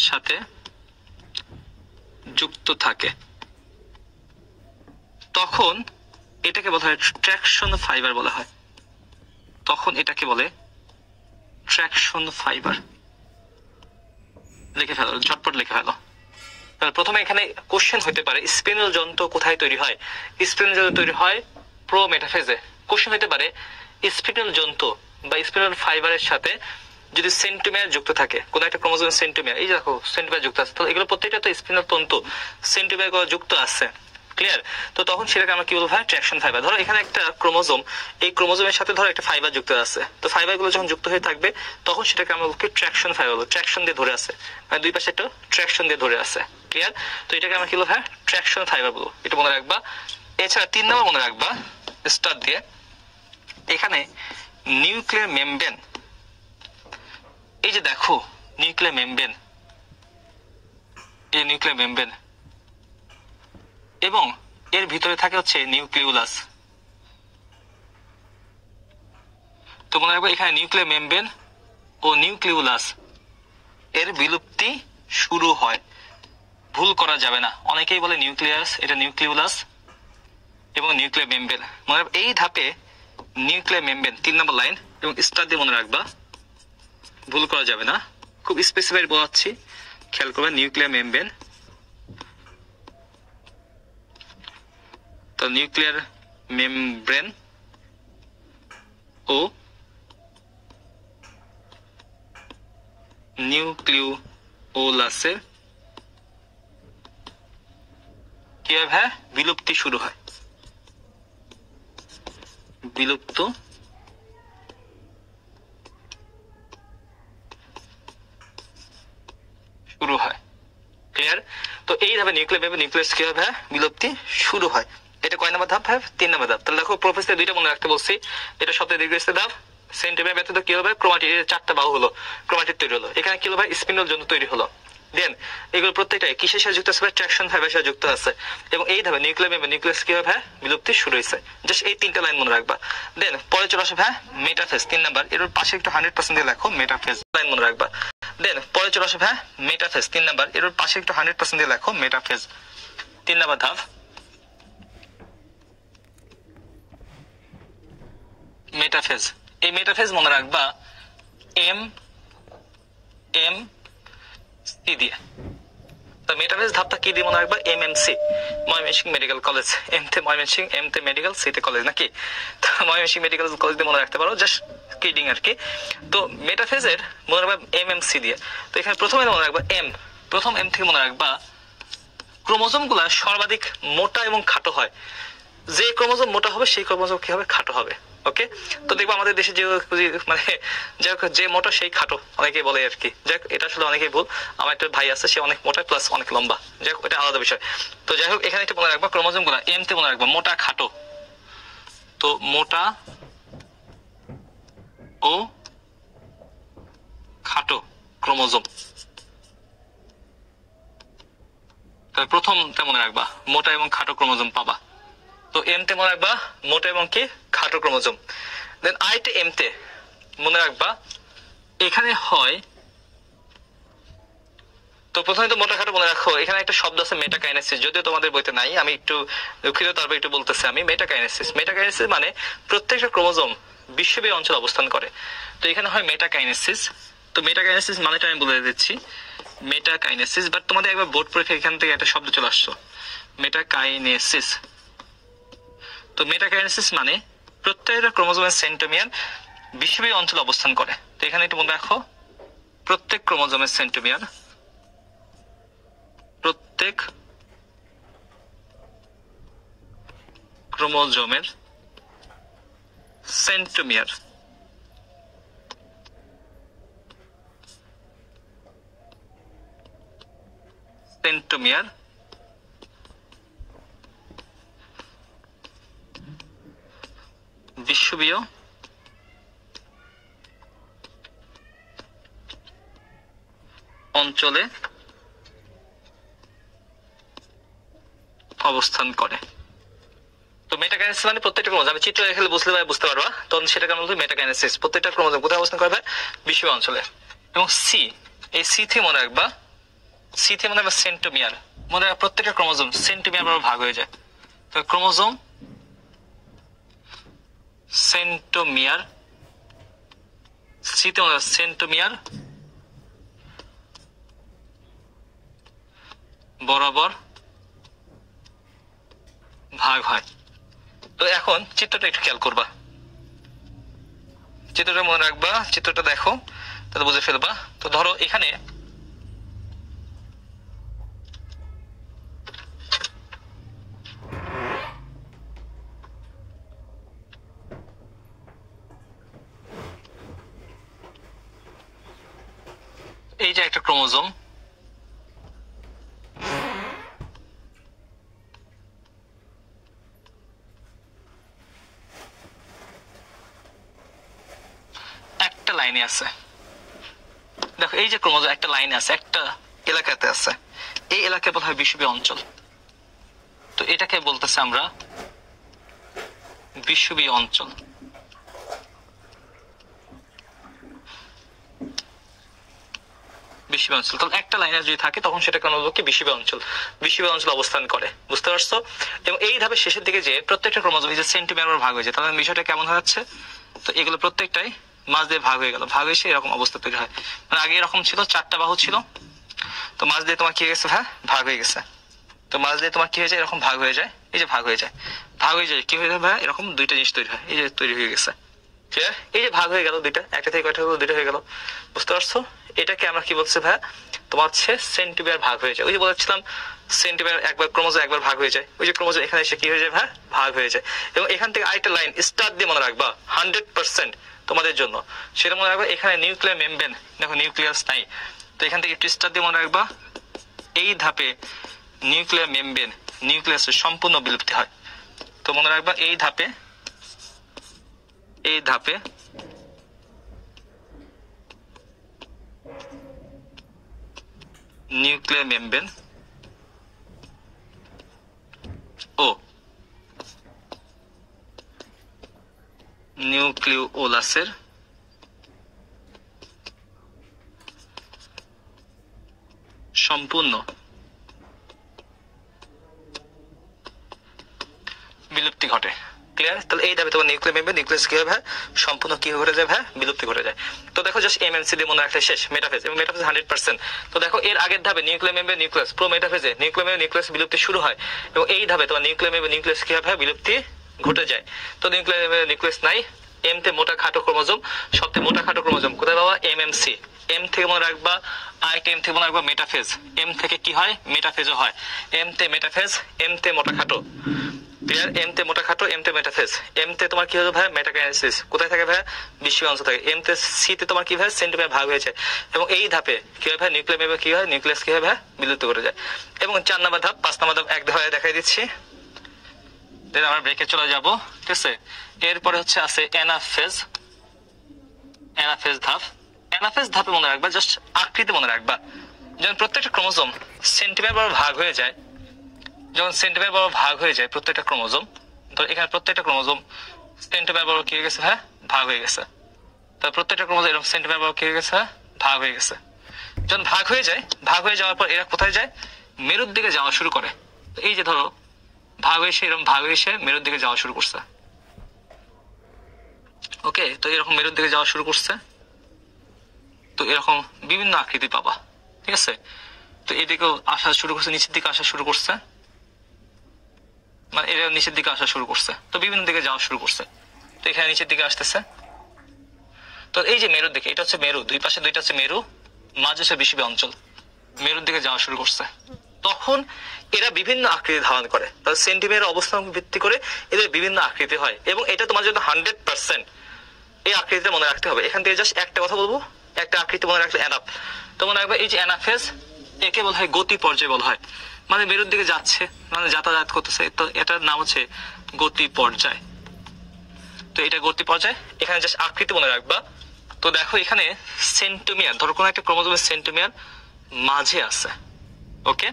সাথে যুক্ত থাকে, তখন এটাকে বলা হয় ট্র্যাকশন ফাইবার বলা হয়। তখন এটাকে বলে ট্র্যাকশন ফাইবার। লিখে ফেলো, ঝটপট লিখে ফেলো। প্রথমে এখানে কোশ্চেন হতে পারে স্পিন্ডল যন্ত্র কোথায় তৈরি হয়। স্পিন্ডল যন্ত্র তৈরি হয় প্রোমেটাফেজে। কোশ্চেন হতে পারে স্পিন্ডল যন্ত্র বা স্পিন্ডল ফাইবারের সাথে যদি সেন্টোমিয়ার যুক্ত থাকে, কোন একটা ক্রোমোজোমের সেন্টোমিয়ার, এই দেখো সেন্টোমিয়ার যুক্ত আছে, তো এগুলো প্রত্যেকটা তো স্পিন্ডল তন্তু সেন্টোমিয়ার যুক্ত আছে। ক্লিয়ার? তো তখন সেটাকে আমরা কি বলবো ভাই, ট্র্যাকশন ফাইবার। ধরো এখানে একটা ক্রোমোজোম, এই ক্রোমোজোমের সাথে ধরো একটা ফাইবার যুক্ত আছে, তো ফাইবার গুলো যখন যুক্ত হয়ে থাকবে তখন সেটাকে আমরা বলবো ট্র্যাকশন ফাইবার বলবো। ট্র্যাকশন দিয়ে ধরে আছে, মানে দুই পাশে একটা ট্র্যাকশন দিয়ে ধরে আছে। ক্লিয়ার? তো এটাকে আমরা কি বলবো ভাই, ট্র্যাকশন ফাইবার বলবো। এটা মনে রাখবা। এছাড়া 3 নম্বর মনে রাখবা স্টার দিয়ে, এখানে নিউক্লিয়ার মেমব্রেন, এই যে দেখো নিউক্লিয়ার মেমব্রেন, এই নিউক্লিয়ার মেমব্রেন এবং এর ভিতরে থাকে হচ্ছে নিউক্লিউলাস। তো মনে রাখবো এখানে নিউক্লিয়ার মেমব্রেন ও নিউক্লিউলাস এর বিলুপ্তি শুরু হয়, ভুল করা যাবে না। অনেকেই বলে নিউক্লিয়াস, এটা নিউক্লিউলাস এবং নিউক্লিয়ার মেমব্রেন। মনে রাখবে এই ধাপে নিউক্লিয়ার মেমব্রেন 3 নম্বর লাইন এবং স্টার দিয়ে মনে রাখবা, ভুল করা যাবে না। খুব স্পেসিফাইড বলাচ্ছি, খেয়াল করবে নিউক্লিয়ার মেমব্রেন, তো নিউক্লিয়ার মেমব্রেন ও নিউক্লিওলাসের কি হয় ভাই, বিলুপ্তি শুরু হয়, বিলুপ্ত শুরু হয়। ক্লিয়ার? তো এইভাবে নিউক্লিয়াস কি হবে, বিলুপ্তি শুরু হয়। এটা কয় নাম্বার ধাপ ভাই? 3 নাম্বার ধাপ। তাহলে দেখো প্রোফেসের দুইটা মনে রাখতে বলছি, এটা সবচেয়ে দীর্ঘস্থায়ী ধাপ। সেন্ট্রোমিয়ার ব্যতীত কি হবে, ক্রোমাটিড, 4টা বাহু হলো, ক্রোমাটিড তৈরি হলো। এখানে কি হলো ভাই, স্পিন্ডল জন্য তৈরি হলো। দেন এগুলো প্রত্যেকটাই কিসের সাথে যুক্ত আছে, ট্রাকশন ফাইবারের সাথে যুক্ত আছে। এবং এই ধাপে নিউক্লিয়াস কি হবে, বিলুপ্তি শুরু হয়েছে। জাস্ট এই 3টা লাইন মনে রাখবা। দেন পরে চলে আসে ভাই মেটাফেজ, 3 নাম্বার। এর পাশে একটু 100% দিয়ে লেখো, মেটাফেজ লাইন মনে রাখবা। দেন পরে চলে আসে ভাই মেটাফেজ, 3 নাম্বার। এর পাশে একটু 100% দিয়ে লেখো, মেটাফেজ 3 নাম্বার ধাপ। মেটাফেজ, এই মেটাফেজ মনে রাখবা এম সি দিয়ে। তো মেটাফেজ ধাপটা কি দিয়ে মনে রাখবা, MMC, Mymensingh medical college. M তে ময়মনসিংহ, এম তে মেডিকেল, সি তে কলেজ, নাকি? তো ময়মনসিংহ মেডিকেল কলেজ দিয়ে মনে রাখতে পারো, জাস্ট কিডিং আর কি। তো মেটাফেজের মনে রাখবা এমএমসি দিয়ে। তো এখানে প্রথমে মনে রাখবা এম, প্রথম এম থেকে মনে রাখবা ক্রোমোজোম গুলা সর্বাধিক মোটা এবং খাটো হয়। যে ক্রোমোজোম মোটা হবে সেই ক্রোমোজোম কি হবে, খাটো হবে। ওকে, তো দেখবো আমাদের দেশে যে মানে যে মোটা সেই খাটো অনেকেই বলে আর কি। যাই হোক, এটা আসলে অনেকেই ভুল। আমার একটা ভাই আছে, সে অনেক মোটা প্লাস অনেক লম্বা। যাই হোক, এটা আলাদা বিষয়। তো যাই হোক, এখানে একটা মনে রাখবা ক্রোমোজোম গুলা এম তে মনে রাখবা মোটা খাটো। তো মোটা ও খাটো ক্রোমোজোম, প্রথমটা মনে রাখবা মোটা এবং খাটো ক্রোমোজোম পাবা। তো এম তে মনে রাখবা মোটা এবং কি খাটো ক্রোমোজোম। দেন আই তে এম তে মনে রাখবা এখানে হয়। তো প্রথমে তো মোটা খাটো মনে রাখো, এখানে একটা শব্দ আছে মেটাকাইনেসিস, যদিও তোমাদের বইতে নাই, আমি একটু দুঃখিত, তারপর একটু বলতেছি আমি। মেটাকাইনেসিস, মেটাকাইনেসিস মানে প্রত্যেকটা ক্রোমোজোম বিশ্বব্যাপী অঞ্চল অবস্থান করে। তো এখানে হয় মেটাকাইনেসিস। তো মেটাকাইনেসিস মানেটা আমি বলে দিচ্ছি, মেটাকাইনেসিস। বাট তোমাদের একবার বোর্ড পরীক্ষা এখান থেকে একটা শব্দ চলে আসছো, মেটাকাইনেসিস। তো মেটাকাইনেসিস মানে প্রত্যেকটা ক্রোমোজোমের সেন্ট্রোমিয়ার বিশ্বব্যাপী অঞ্চল অবস্থান করে। তো এখানে একটু মনে রাখো, প্রত্যেক ক্রোমোজোমের সেন্ট্রোমিয়ার, প্রত্যেক ক্রোমোজোমের সেন্ট্রোমিয়ার সেন্ট্রোমিয়ার বিশ্বব্যাপী অঞ্চলে অবস্থান করে। তো মেটাকাইনেসিস মানে প্রত্যেকটা ক্রোমোজোম, আমি চিত্র দেখলে বুঝতে পারবা, তখন সেটাকে আমরা বলি মেটাকাইনেসিস। প্রত্যেকটা ক্রোমোজোম কোথায় অবস্থান করবে, বিশ্বব্যাপী অঞ্চলে। এবং সি, এই সি থেকে মনে রাখবা, সি থেকে মনে রাখবা সেন্ট্রোমিয়ার। মনে রাখবা প্রত্যেকটা ক্রোমোজোম সেন্ট্রোমিয়ার ভাগ হয়ে যায়। তো ক্রোমোজোম সেন্ট্রোমিয়ার, সি তে মনে রাখবা সেন্ট্রোমিয়ার বরাবর ভাগ হয়। তো এখন চিত্রটা একটু খেয়াল করবা, চিত্রটা মনে রাখবা, চিত্রটা দেখো তাহলে বুঝে ফেলবা। তো ধরো এখানে এই যে একটা ক্রোমোজোম, একটা লাইনে আছে। দেখো এই যে ক্রোমোজোম একটা লাইনে আছে, একটা এলাকাতে আছে, এই এলাকায় বলা হয় বিশ্বব্যাপী অঞ্চল। তো এটাকে বলতেছে আমরা বিশ্বব্যাপী অঞ্চল। বিশ্বব্যাপী অঞ্চল, তাহলে একটা লাইনে যদি থাকে তখন সেটা কেন বলবো কি বিশ্বব্যাপী অঞ্চল, বিশ্বব্যাপী অঞ্চল অবস্থান করে। বুঝতে পারছো? এবং এই ধাপে শেষের দিকে যে প্রত্যেকটা ক্রোমোজোম যে সেন্টিমিটার ভাগ হয়ে যায়, তাহলে বিষয়টা কেমন হচ্ছে, তো এগুলো প্রত্যেকটাই মাঝ দিয়ে ভাগ হয়ে গেল, ভাগ হয়ে এরকম অবস্থা তৈরি হয়। মানে আগে এরকম ছিল, 4টা বাহু ছিল, তো মাঝ দিয়ে তোমার কি হয়ে গেছে, হ্যাঁ ভাগ হয়ে গেছে। তো মাঝ দিয়ে তোমার কি হয়ে যায়, এরকম ভাগ হয়ে যায়, এই যে ভাগ হয়ে যায়, ভাগ হয়ে যায় কি হয়ে যায় ভাই, এরকম দুইটা জিনিস তৈরি হয়, এই যে তৈরি হয়ে গেছে। ঠিক আছে, এই যে ভাগ হয়ে গেল দুইটা, একটা থেকে কয়টা হলো, দুইটা হয়ে গেল। বুঝতে পারছো? এটাকে আমরা কি বলছি ভাই, তোমার হচ্ছে সেন্টিমিটার ভাগ হয়ে যায়। ওই যে বলেছিলাম সেন্টিমিটার একবার ক্রোমোজোম একবার ভাগ হয়ে যায়, ওই যে ক্রোমোজোম এখানে এসে কি হয়ে যায় ভাই, ভাগ হয়ে যায়। এবং এখান থেকে আরেকটা লাইন স্টার দিয়ে মনে রাখবা 100% তোমাদের জন্য, সেটা মনে রাখবা এখানে নিউক্লিয়ার মেমব্রেন, দেখো নিউক্লিয়াস নাই, তো এখান থেকে একটু স্টার দিয়ে মনে রাখবা এই ধাপে নিউক্লিয়ার মেমব্রেন, নিউক্লিয়াসের সম্পূর্ণ বিলুপ্তি হয়। তো মনে রাখবা এই ধাপে নিউক্লিয়ার মেমব্রেন ও নিউক্লিওলাসের সম্পূর্ণ বিলুপ্তি ঘটে। ক্লিয়ার? তাহলে এই দাবি তোমার নিউক্লিয়ার মেমব্রেন, নিউক্লিয়াস কি হবে, সম্পূর্ণ কি ঘটে যায় ভাই, বিলুপ্তি ঘটে যায়। তো দেখো জাস্ট এমএমসি দিয়ে মনে রাখলে শেষ, মেটাফেজ, এবং মেটাফেজ 100%। তো দেখো এর আগের ধাপে নিউক্লিয়ার মেমব্রেন, নিউক্লিয়াস, প্রো মেটাফেজে নিউক্লিয়ার মেমব্রেন, নিউক্লিয়াস বিলুপ্তি শুরু হয়, এবং এই ধাপে তোমার নিউক্লিয়ার মেমব্রেন, নিউক্লিয়াস কি হবে, বিলুপ্তি ঘটে যায়। তো নিউক্লিয়ার মেমব্রেন, নিউক্লিয়াস নাই, এম তে মোটা খাটো ক্রোমোজোম, সবচেয়ে মোটা খাটো ক্রোমোজোম কোথায় পাবা, এমএমসি। এম থেকে মনে রাখবা আরেকটা, এম থেকে মনে রাখবা মেটাফেজ, এম থেকে কি হয়, মেটাফেজও হয়। এম তে মেটাফেজ, এম তে মোটা খাটো, ক্লিয়ার? এম তে মোটা খাটো, এম তে মেটাফেজ, এম তে তোমার কি হবে ভাই, মেটাকাইনেসিস কোথায় থাকে ভাই, বিশ্বীয় অংশ থাকে। এম তে সি তে তোমার কি ভাই, সেন্টিমিটার ভাগ হয়েছে, এবং এই ধাপে কি হয় ভাই, নিউক্লিয়ার মেমব্রেন কি হয়, নিউক্লিয়াস কি হয় ভাই, বিলুপ্ত করে যায়। এবং 4 নম্বর ধাপ, 5 নম্বর ধাপ এক ধাপে দেখাই দিচ্ছি, দেন আমরা ব্রেকে চলে যাব, ঠিক আছে? এরপরে হচ্ছে আছে অ্যানাফেজ, অ্যানাফেজ ধাপ। অ্যানাফেজ ধাপে মনে রাখবা জাস্ট আকৃতি মনে রাখবা, যেমন প্রত্যেকটা ক্রোমোজোম সেন্টিমিটার বড় ভাগ হয়ে যায়, যখন সেন্টিমিটার বড় ভাগ হয়ে যায় প্রত্যেকটা ক্রোমোজোম, তো এখানে প্রত্যেকটা ক্রোমোজোম সেন্টিমিটার বড় কি হয়ে গেছে হ্যাঁ, ভাগ হয়ে গেছে। তো প্রত্যেকটা ক্রোমোজোম এরকম সেন্টিমিটার বড় কি হয়ে গেছে, ভাগ হয়ে গেছে। যখন ভাগ হয়ে যায়, ভাগ হয়ে যাওয়ার পর এরা কোথায় যায়, মেরুর দিকে যাওয়া শুরু করে। তো এই যে ধরো ভাগ হয়ে এসে এরকম ভাগ হয়ে এসে মেরুর দিকে যাওয়া শুরু করছে, ওকে? তো এরকম মেরুর দিকে যাওয়া শুরু করছে, তো এরকম বিভিন্ন আকৃতি পাবা, ঠিক আছে? তো এদিকেও আসা শুরু করছে, নিচের দিকে আসা শুরু করছে, মানে এরা নিচের দিকে আসা শুরু করছে, তো বিভিন্ন দিকে যাওয়া শুরু করছে, তো এখানে নিচের দিকে আসতেছে। তো এই যে মেরুর দিকে, এটা হচ্ছে মেরু, দুই পাশে দুইটা হচ্ছে মেরু, মাঝে হচ্ছে বিষুবীয় অঞ্চল, মেরুর দিকে যাওয়া শুরু করছে। তখন এরা বিভিন্ন আকৃতি ধারণ করে, তাহলে সেন্টিমিটার অবস্থান ভিত্তি করে এদের বিভিন্ন আকৃতি হয়, এবং এটা তোমার জন্য 100% এই আকৃতিটা মনে রাখতে হবে। এখান থেকে জাস্ট একটা কথা বলবো, একটা আকৃতি মনে রাখলে এনাফ। তো মনে রাখবে এই যে অ্যানাফেজ, একে বলা হয় গতি পর্যায় বলা হয়, মানে মেরুর দিকে যাচ্ছে, মানে যাতায়াত করতেছে, তো এটার নাম হচ্ছে গতি পর্যায়। তো এটা গতি পর্যায়, এখানে জাস্ট আকৃতি মনে রাখবা। তো দেখো এখানে সেন্টোমিয়ার, ধরো কোনো একটা ক্রোমোজোমের সেন্টোমিয়ার মাঝে আছে, ওকে?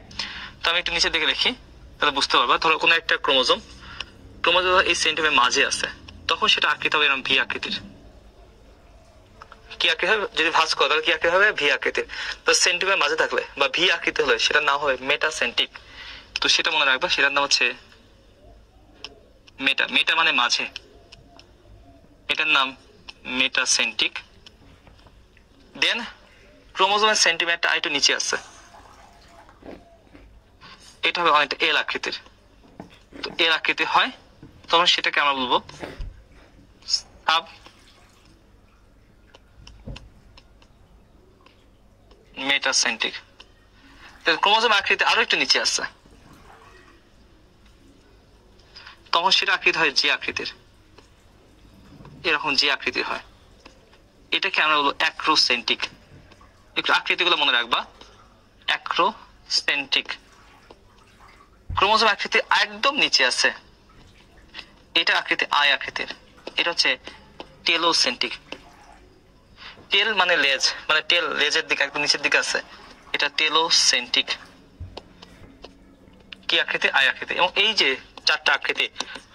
তো আমি একটু নিচের দিকে লিখি, তাহলে বুঝতে পারবা। ধরো কোনো একটা ক্রোমোজোম এই সেন্টোমিয়ার মাঝে আছে, তখন সেটা আকৃতি হবে এরকম ভি আকৃতির। কি আকৃতি হবে, যদি ভাঁজ করো তাহলে কি আকৃতি হবে, ভি আকৃতির। তো সেন্টিমিটার মাঝে থাকলে বা ভি আকৃতি হলে সেটার নাম হবে মেটাসেন্টিক। তো সেটা মনে রাখবা, সেটার নাম হচ্ছে মেটা, মেটা মানে মাঝে, এটার নাম মেটাসেন্টিক। দেন ক্রোমোজোমের সেন্টিমিটারটা আরেকটু নিচে আছে, এটা হবে অনেকটা এল আকৃতির। তো এল আকৃতি হয়, তখন সেটাকে আমরা বলবো সাব মেটাসেন্টিক। ক্রোমোজোম আকৃতি আরো একটু নিচে আছে, তখন সেটা আকৃতি হয় জি আকৃতির, এরকম জি আকৃতির হয়। এটাকে আমরা বলবো অ্যাক্রোসেন্টিক। একটু আকৃতিগুলো মনে রাখবা, অ্যাক্রোসেন্টিক। ক্রোমোজোম আকৃতি একদম নিচে আছে, এটা আকৃতি আই আকৃতির, এটা হচ্ছে টেলোসেন্টিক। টেল মানে লেজ, মানে টেল লেজের দিকে একদম নিচের দিকে আছে, এটা টেলোসেন্টিক। কি আকৃতি, আই আকৃতি। এবং এই যে চারটা আকৃতি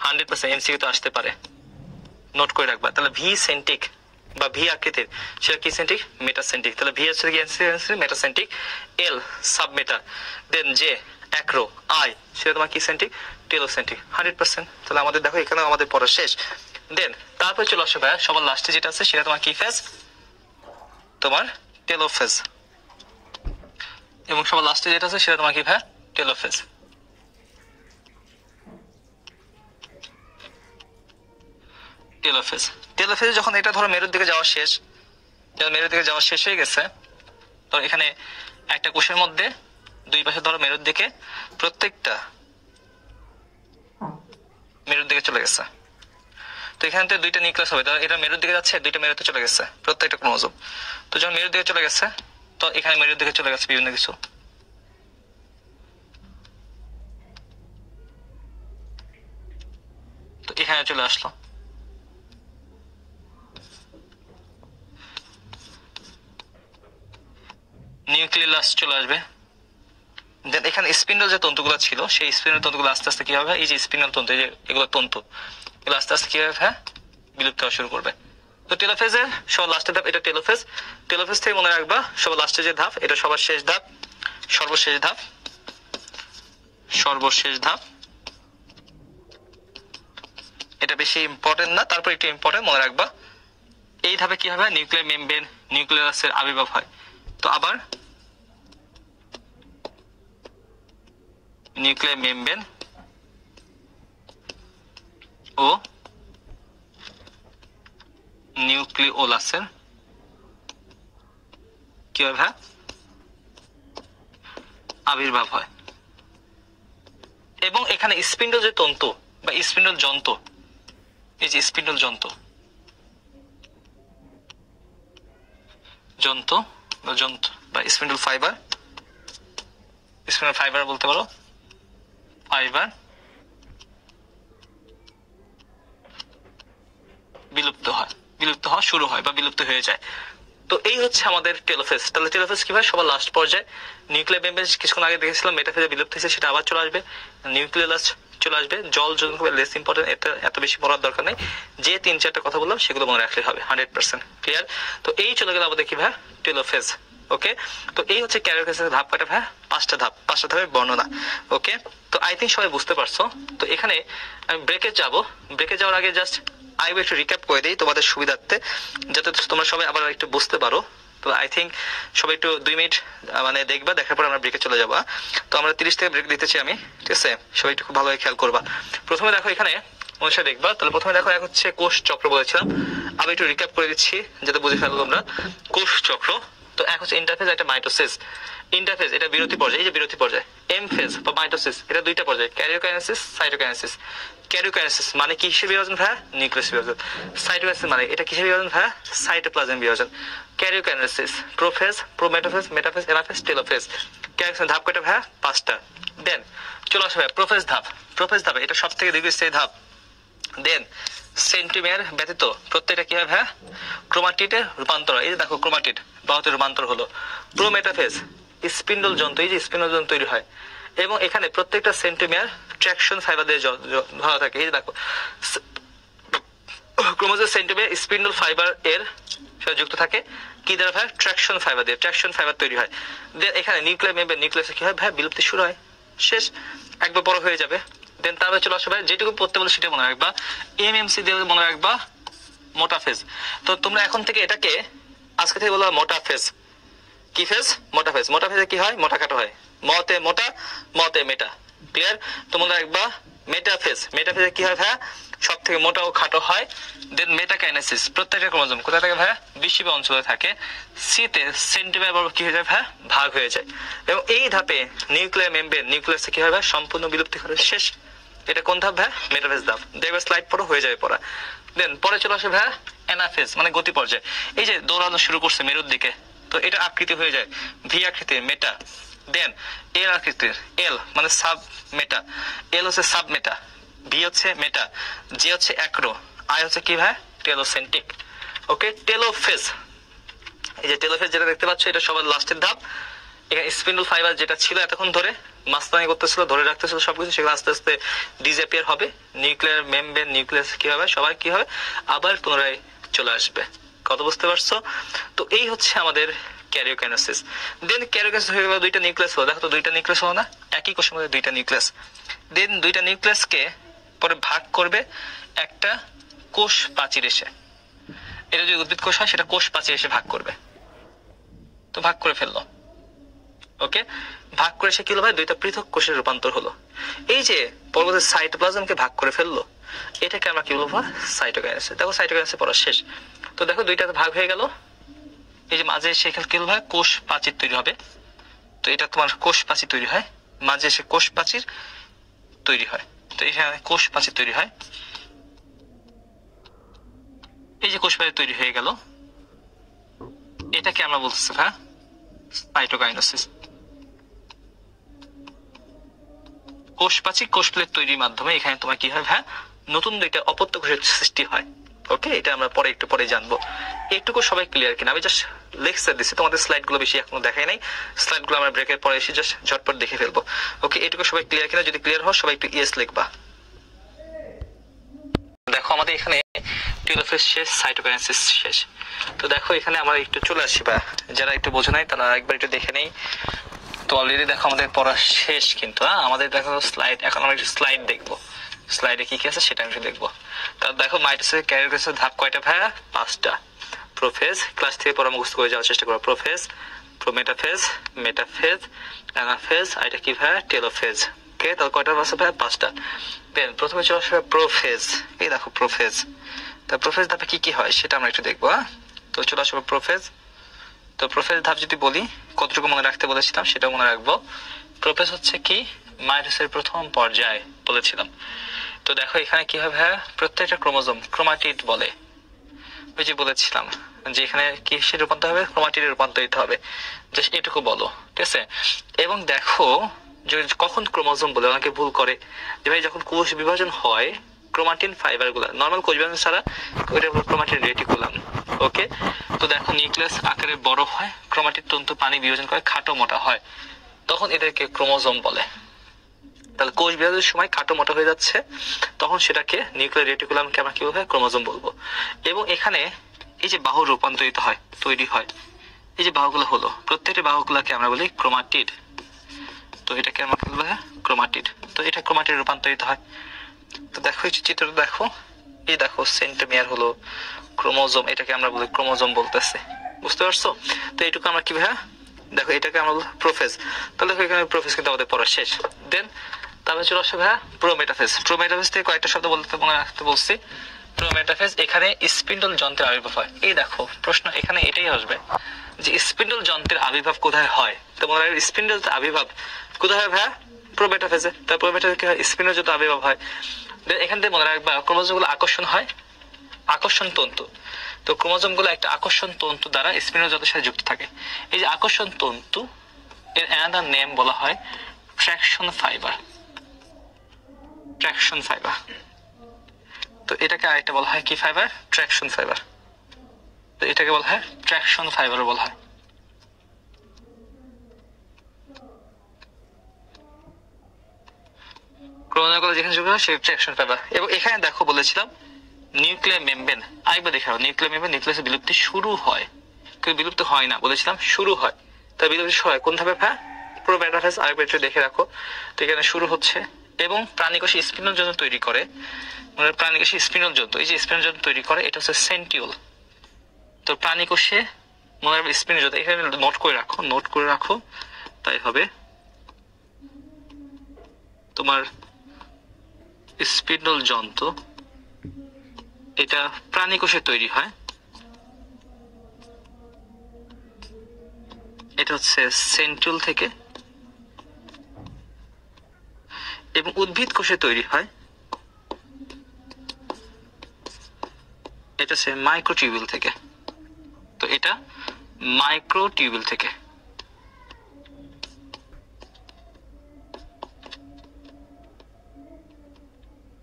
100% এমসিকিউ তো আসতে পারে, নোট করে রাখবা। তাহলে ভি সেন্টিক বা ভি আকৃতির, সেটা কি সেন্টিক, মেটাসেন্টিক। তাহলে ভি হচ্ছে কি মেটাসেন্টিক, এল সাবমেটা, দেন জে অ্যাক্রো, আই সেটা তোমার কি সেন্টিক, টেলোসেন্টিক 100%। তাহলে আমাদের দেখো এখানেও আমাদের পড়া শেষ। দেন তারপর চলে আসো ভাইয়া সবার লাস্টে যেটা আছে সেটা তোমার কি ফেজ, তোমার টেলোফেজ। এবং সবার লাস্টে যেটা আছে সেটা তোমার কি ভাইয়া, টেলোফেজ। টেলোফেজ, টেলোফেজ যখন এটা ধরো মেরুর দিকে যাওয়া শেষ, মেরুর দিকে যাওয়া শেষ হয়ে গেছে, তো এখানে একটা কোষের মধ্যে দুই পাশে ধরো মেরুর দিকে, প্রত্যেকটা মেরুর দিকে চলে গেছে। তো এখান থেকে দুইটা নিউক্লিয়াস হবে, এটা মেরুর দিকে যাচ্ছে, দুইটা মেরুতে চলে গেছে প্রত্যেকটা ক্রোমোজোম। তো যখন মেরুর দিকে চলে গেছে, তো এখানে মেরুর দিকে চলে গেছে বিভিন্ন কিছু। তো এখানে চলে আসলো, নিউক্লিয়াস চলে আসবে। দেন এখানে স্পিন্ডল যে তন্তুগুলো ছিল, সেই স্পিন্ডল তন্তুগুলো আস্তে আস্তে কি হবে, এই যে স্পিন্ডল তন্তু, এই যে এগুলো তন্তু, এগুলো আস্তে আস্তে কি হবে, হ্যাঁ, বিলুপ্ত হওয়া শুরু করবে। তো টেলোফেজের সবার লাস্টের ধাপ এটা টেলোফেজ। টেলোফেজ থেকে মনে রাখবা সবার লাস্টের যে ধাপ, এটা সবার শেষ ধাপ, সর্বশেষ ধাপ, সর্বশেষ ধাপ। এটা বেশি ইম্পর্টেন্ট না, তারপর একটু ইম্পর্টেন্ট মনে রাখবা, এই ধাপে কি হবে, নিউক্লিয়ার মেমব্রেন, নিউক্লিয়াসের আবির্ভাব হয়। তো আবার নিউক্লিয়ার মেমব্রেন ও নিউক্লিওলাসের কি হবে, আবির্ভাব হয়। এবং এখানে স্পিন্ডল যে তন্তু বা স্পিন্ডল যন্ত্র, এই যে স্পিন্ডল যন্ত্র, যন্ত্র বা স্পিন্ডল ফাইবার, স্পিন্ডল ফাইবার বলতে পারো, ফাইবার বিলুপ্ত হওয়া শুরু হয় বা বিলুপ্ত হয়ে যায়। তো এই হচ্ছে আমাদের টেলোফেজ। তাহলে টেলোফেজ কি হয়, সবার লাস্ট পর্যায়ে। নিউক্লিয়ার মেমব্রেন কিছুক্ষণ আগে দেখেছিলাম মেটাফেজে বিলুপ্ত হয়েছে, সেটা আবার চলে আসবে। নিউক্লিয়াস চলে আসবে। জল যখন খুব লেস ইম্পর্টেন্ট, এটা এত বেশি পড়ার দরকার নেই। যে 3-4টা কথা বললাম সেগুলো মনে রাখলে হবে, 100% ক্লিয়ার। তো এই চলে গেল আমাদের কি ভাই, টেলোফেজ। ওকে, তো এই হচ্ছে ক্যারিওকাইনেসিসের ধাপ কয়টা ভাই, 5টা ধাপ, 5টা ধাপের বর্ণনা। ওকে, তো আই থিঙ্ক সবাই বুঝতে পারছো। তো এখানে আমি ব্রেকে যাব, ব্রেকে যাওয়ার আগে জাস্ট আমি একটু রিক্যাপ করে দিই তোমাদের সুবিধার্থে, যাতে তোমরা সবাই আবার একটু বুঝতে পারো। তো আই থিঙ্ক সবাই একটু 2 মিনিট মানে দেখবা, দেখার পর আমরা ব্রেকে চলে যাবো। তো আমরা 30 থেকে ব্রেক দিতেছি আমি, ঠিক আছে? সবাই একটু খুব ভালোভাবে খেয়াল করবা। প্রথমে দেখো এখানে অনুসারে দেখবা, তাহলে প্রথমে দেখো এক হচ্ছে কোষ চক্র বলেছিলাম, আমি একটু রিক্যাপ করে দিচ্ছি যাতে বুঝে ফেলো তোমরা। কোষ চক্র, তো এক হচ্ছে ইন্টারফেজ, একটা মাইটোসিস। ইন্টারফেজ এটা বিরতি পর্যায়ে, এই যে বিরতি পর্যায়ে। এম ফেজ বা মাইটোসিস, এটা দুইটা পর্যায়ে, ক্যারিওকাইনেসিস, সাইটোকাইনেসিস। ক্যারিওকাইনেসিস মানে কি হিসেবে বিভাজন ভাইয়া, নিউক্লিয়াস বিভাজন। সাইটোকাইনেসিস মানে এটা কিসের বিভাজন ভাইয়া, সাইটোপ্লাজম বিভাজন। Karyokinesis, prophase, prometaphase, metaphase, anaphase, telophase. Karyokinesis ধাপ কয়টা ভাইয়া, 5টা। দেন চলো আসো ভাইয়া প্রোফেজ ধাপ। প্রোফেজ ধাপ এটা সব থেকে দীর্ঘস্থায়ী ধাপ। দেন সেন্টিমিয়ার ব্যতীত প্রত্যেকটা কি হয় ভাইয়া, ক্রোমাটিডে রূপান্তর। এই যে দেখো ক্রোমাটিড বাহুতে রূপান্তর হলো। প্রোমেটাফেজ স্পিন্ডল যন্ত্র, এই যে স্পিন্ডল যন্ত্র তৈরি হয়। এবং এখানে প্রত্যেকটা সেন্টিমিয়ার ট্রাকশন ফাইবার দিয়ে ধরা থাকে। এই যে দেখো ক্রোমোজোম সেন্টিমিয়ার স্পিন্ডল ফাইবার এর সাথে যুক্ত থাকে কি দ্বারা ভাই, ট্রাকশন ফাইবার দিয়ে। ট্রাকশন ফাইবার তৈরি হয়। দেন এখানে নিউক্লিয়ার মেমব্রেন, নিউক্লিয়াসে কি হয় ভাই, বিলুপ্তি শুরু হয়, শেষ, একবার বড় হয়ে যাবে। দেন তারপরে চলে আসবে যেটুকু পড়তে বলে সেটা মনে রাখবা। এমএমসি দিয়ে মনে রাখবা মোটা ফেজ। তো তোমরা এখন থেকে এটাকে আজকে থেকে বলবা মোটা ফেজ। কি ফেজ, মোটা ফেজ। মোটা ফেজে কি হয়, মোটা কাটা হয়, মতে মোটা, মতে মেটা। ক্লিয়ার? তো মনে রাখবা মেটাফেজ। মেটাফেজে কি হয় ভাইয়া, সব থেকে মোটা ও খাটো হয়। দেন মেটাকাইনেসিস, প্রত্যেকটা ক্রোমোজোম কোথায় থাকে ভাইয়া, বিশিবা অঞ্চলে থাকে। সিতে সেন্টিমিটার কি হয়ে যায় ভাইয়া, ভাগ হয়ে যায়। এবং এই ধাপে নিউক্লিয়ার মেমব্রেন, নিউক্লিয়াসে কি হয় ভাইয়া, সম্পূর্ণ বিলুপ্তি করে শেষ। এটা কোন ধাপ ভাইয়া, মেটাফেজ ধাপ। দেখবে স্লাইড পড়ো, হয়ে যাবে পড়া। দেন পরে চলে আসে ভাইয়া এনাফেজ, মানে গতি পর্যায়ে। এই যে দৌড়ানো শুরু করছে মেরুর দিকে, তো এটা আকৃতি হয়ে যায় ভি আকৃতির, মেটা। দেন এল আকৃতির, এল মানে সাব মেটা। এল হচ্ছে সাব মেটা, ভি হচ্ছে মেটা, জি হচ্ছে অ্যাক্রো, আই হচ্ছে কি ভাই, টেলোসেন্টিক। ওকে, টেলোফেজ। এই যে টেলোফেজ যেটা দেখতে পাচ্ছ, এটা সবার লাস্টের ধাপ। এখানে স্পিন্ডল ফাইবার যেটা ছিল এতক্ষণ ধরে মাস্তানি করতেছিল, ধরে রাখতেছিল সবকিছু, সেগুলো আস্তে আস্তে ডিসঅ্যাপিয়ার হবে। নিউক্লিয়ার মেমব্রেন, নিউক্লিয়াস কি হবে, সবাই কি হবে, আবার পুনরায় চলে আসবে। কত বুঝতে পারছো? তো এই হচ্ছে আমাদের ক্যারিওকাইনেসিস। দেন ক্যারিওকাইনেসিস হয়ে গেল, দুইটা নিউক্লিয়াস হলো। দেখো তো দুইটা নিউক্লিয়াস হলো না, একই কোষের মধ্যে দুইটা নিউক্লিয়াস। দেন দুইটা নিউক্লিয়াসকে পরে ভাগ করবে একটা কোষ প্রাচীর এসে। এটা যদি উদ্ভিদ কোষ হয়, সেটা কোষ প্রাচীর এসে ভাগ করবে। তো ভাগ করে ফেললো। ওকে, ভাগ করে সে কি হলো ভাই, দুইটা পৃথক কোষের রূপান্তর হলো। এই যে পরবর্তী সাইটোপ্লাজমকে ভাগ করে ফেললো, এটাকে আমরা কি বলবো, সাইটোকাইনেসিস। দেখো সাইটোকাইনেসিস পড়া শেষ। তো দেখো দুইটা ভাগ হয়ে গেল। এই যে মাঝে সেখানে কি হয়, কোষ প্রাচীর তৈরি হবে। তো এটা তোমার কোষ প্রাচীর তৈরি হয়, মাঝে এসে কোষ প্রাচীর তৈরি হয়। তো এখানে কোষ প্রাচীর তৈরি হয়, এই যে কোষ প্রাচীর তৈরি হয়ে গেল, এটাকে আমরা বলতেছি হ্যাঁ সাইটোকাইনেসিস। কোষ প্রাচীর কোষ প্লেট তৈরির মাধ্যমে এখানে তোমার কি হয় হ্যাঁ, নতুন দুইটা অপত্য কোষের সৃষ্টি হয়। ওকে, এটা আমরা পরে একটু পরে জানবো। একটুকু সবাই ক্লিয়ার কিনা? আমি জাস্ট লেকচার দিচ্ছি, তোমাদের স্লাইড গুলো বেশি এখনো দেখাই নাই, স্লাইড গুলো আমরা ব্রেকের পরে এসে জাস্ট ঝটপট দেখে ফেলবো। ওকে, এটুকু সবাই ক্লিয়ার কিনা? যদি ক্লিয়ার হয় সবাই একটু ইয়েস লিখবা। দেখো আমাদের এখানে টেলোফেজ শেষ, সাইটোকাইনেসিস শেষ। তো দেখো এখানে আমরা একটু চলে আসি, বা যারা একটু বোঝে নাই তারা একবার একটু দেখে নেই। তো অলরেডি দেখো আমাদের পড়া শেষ, কিন্তু আমাদের দেখো স্লাইড, এখন আমরা একটু স্লাইড দেখবো, স্লাইডে কি কি আছে সেটা আমি দেখবো। তাহলে দেখো মাইটোসিসের ক্যারিওকাইনেসিসের ধাপ কয়টা ভাইয়া? 5টা। প্রোফেজ, ক্লাস থেকে পড়া মুখস্থ করে যাওয়ার চেষ্টা করো। প্রোফেজ, প্রোমেটাফেজ, মেটাফেজ, অ্যানাফেজ, আর এটা কি ভাইয়া? টেলোফেজ। ওকে, তাহলে কয়টা আছে ভাইয়া? 5টা। দেন প্রথমে চলে আসবে প্রোফেজ। এই দেখো প্রোফেজ। তা প্রোফেজ ধাপে কি কি হয় সেটা আমরা একটু দেখবো। তো চলে আসবে প্রোফেজ। তো প্রোফেজ ধাপ যদি বলি, কতটুকু মনে রাখতে বলেছিলাম সেটাও মনে রাখবো। প্রোফেজ হচ্ছে কি? মাইটোসিসের প্রথম পর্যায় বলেছিলাম। তো দেখো এখানে কি হবে ভাইয়া? প্রত্যেকটা ক্রোমোজোম ক্রোমাটিড বলে, ওই যে বলেছিলাম যে এখানে কিসে রূপান্তর হবে? ক্রোমাটিডে রূপান্তরিত হবে। জাস্ট এটুকু বলো, ঠিক আছে? এবং দেখো যে কখন ক্রোমোজোম বলে অনেকে ভুল করে, যে ভাই যখন কোষ বিভাজন হয় ক্রোমাটিন ফাইবার গুলা, নর্মাল কোষ বিভাজন ছাড়া ওইটা হলো ক্রোমাটিন রেটিকুলাম। ওকে, তো দেখো নিউক্লিয়াস আকারে বড় হয়, ক্রোমাটিড তন্তু পানি বিভাজন করে খাটো মোটা হয়, তখন এদেরকে ক্রোমোজোম বলে। তাহলে কোষ বিভাজনের সময় খাটো মোটা হয়ে যাচ্ছে, তখন সেটাকে নিউক্লিয়ার রেটিকুলামকে আমরা কি বলবো? ক্রোমোজোম বলবো। এবং এখানে এই যে বাহু রূপান্তরিত হয়, তৈরি হয়, এই যে বাহুগুলো হলো, প্রত্যেকটা বাহুগুলোকে আমরা বলি ক্রোমাটিড। তো এটাকে আমরা বলবো ক্রোমাটিড। তো এটা ক্রোমাটিড রূপান্তরিত হয়। তো দেখো এই চিত্রটা দেখো, এই দেখো সেন্ট্রোমিয়ার হলো ক্রোমোজোম, এটাকে আমরা বলি ক্রোমোজোম বলতেছে। বুঝতে পারছো? তো এইটুকু আমরা কি ভাইয়া? দেখো এটাকে আমরা বলবো প্রোফেজ। তাহলে দেখো এখানে প্রোফেজ কিন্তু আমাদের পড়া শেষ। দেন তারপরে চলে আসবে ভাইয়া প্রোমেটাফেজ। প্রোমেটাফেজ থেকে কয়েকটা শব্দ বলতে মনে রাখতে বলছি। প্রোমেটাফেজ, এখানে স্পিন্ডল যন্ত্রের আবির্ভাব হয়। এই দেখো প্রশ্ন এখানে এটাই আসবে যে স্পিন্ডল যন্ত্রের আবির্ভাব কোথায় হয়? তো মনে রাখবে স্পিন্ডল আবির্ভাব কোথায় হয় ভাইয়া? প্রোমেটাফেজে। তার প্রোমেটাফেজ কি হয়? স্পিন্ডল যন্ত্র আবির্ভাব হয়। এখান থেকে মনে রাখবা ক্রোমোজোম গুলো আকর্ষণ হয়, আকর্ষণ তন্তু। তো ক্রোমোজোম গুলো একটা আকর্ষণ তন্তু দ্বারা স্পিন্ডল যন্ত্রের সাথে যুক্ত থাকে। এই যে আকর্ষণ তন্তু, এর অ্যানাদার নেম বলা হয় ট্র্যাকশন ফাইবার। Traction fibre. তো এটাকে আরেকটা বলা হয় কি ফাইবার? Traction fibre. তো এটাকে বলা হয় ট্র্যাকশন ফাইবার বলা হয়। ক্রোমোজোমগুলো যেখানে যুক্ত হয় সেই ট্র্যাকশন ফাইবার। এবং এখানে দেখো বলেছিলাম নিউক্লিয়ার মেমব্রেন, আরেকবার দেখে নাও, নিউক্লিয়ার মেমব্রেন নিউক্লিয়াসের বিলুপ্তি শুরু হয়, কিন্তু বিলুপ্ত হয় না, বলেছিলাম শুরু হয়। তার বিলুপ্তি শুরু হয় কোন ধাপে ভাই? প্রোমেটাফেজ। আরেকবার একটু দেখে রাখো। তো এখানে শুরু হচ্ছে, এবং প্রাণীকোষে স্পিন্ডল যন্ত্র তৈরি করে, মানে প্রাণীকোষে স্পিন্ডল যন্ত্র, এই যে স্পিন্ডল যন্ত্র তৈরি করে এটা হচ্ছে সেন্টিউল। তো প্রাণীকোষে মনে রাখবে স্পিন্ডল যন্ত্র, এখানে নোট করে রাখো, নোট করে রাখো, তাই হবে তোমার স্পিন্ডল যন্ত্র, এটা প্রাণীকোষে তৈরি হয়। এটা হচ্ছে সেন্ট্রিওল থেকে, এবং উদ্ভিদ কোষে তৈরি হয়, এটা হচ্ছে মাইক্রোটিউবিউল থেকে। তো এটা মাইক্রোটিউবিউল থেকে।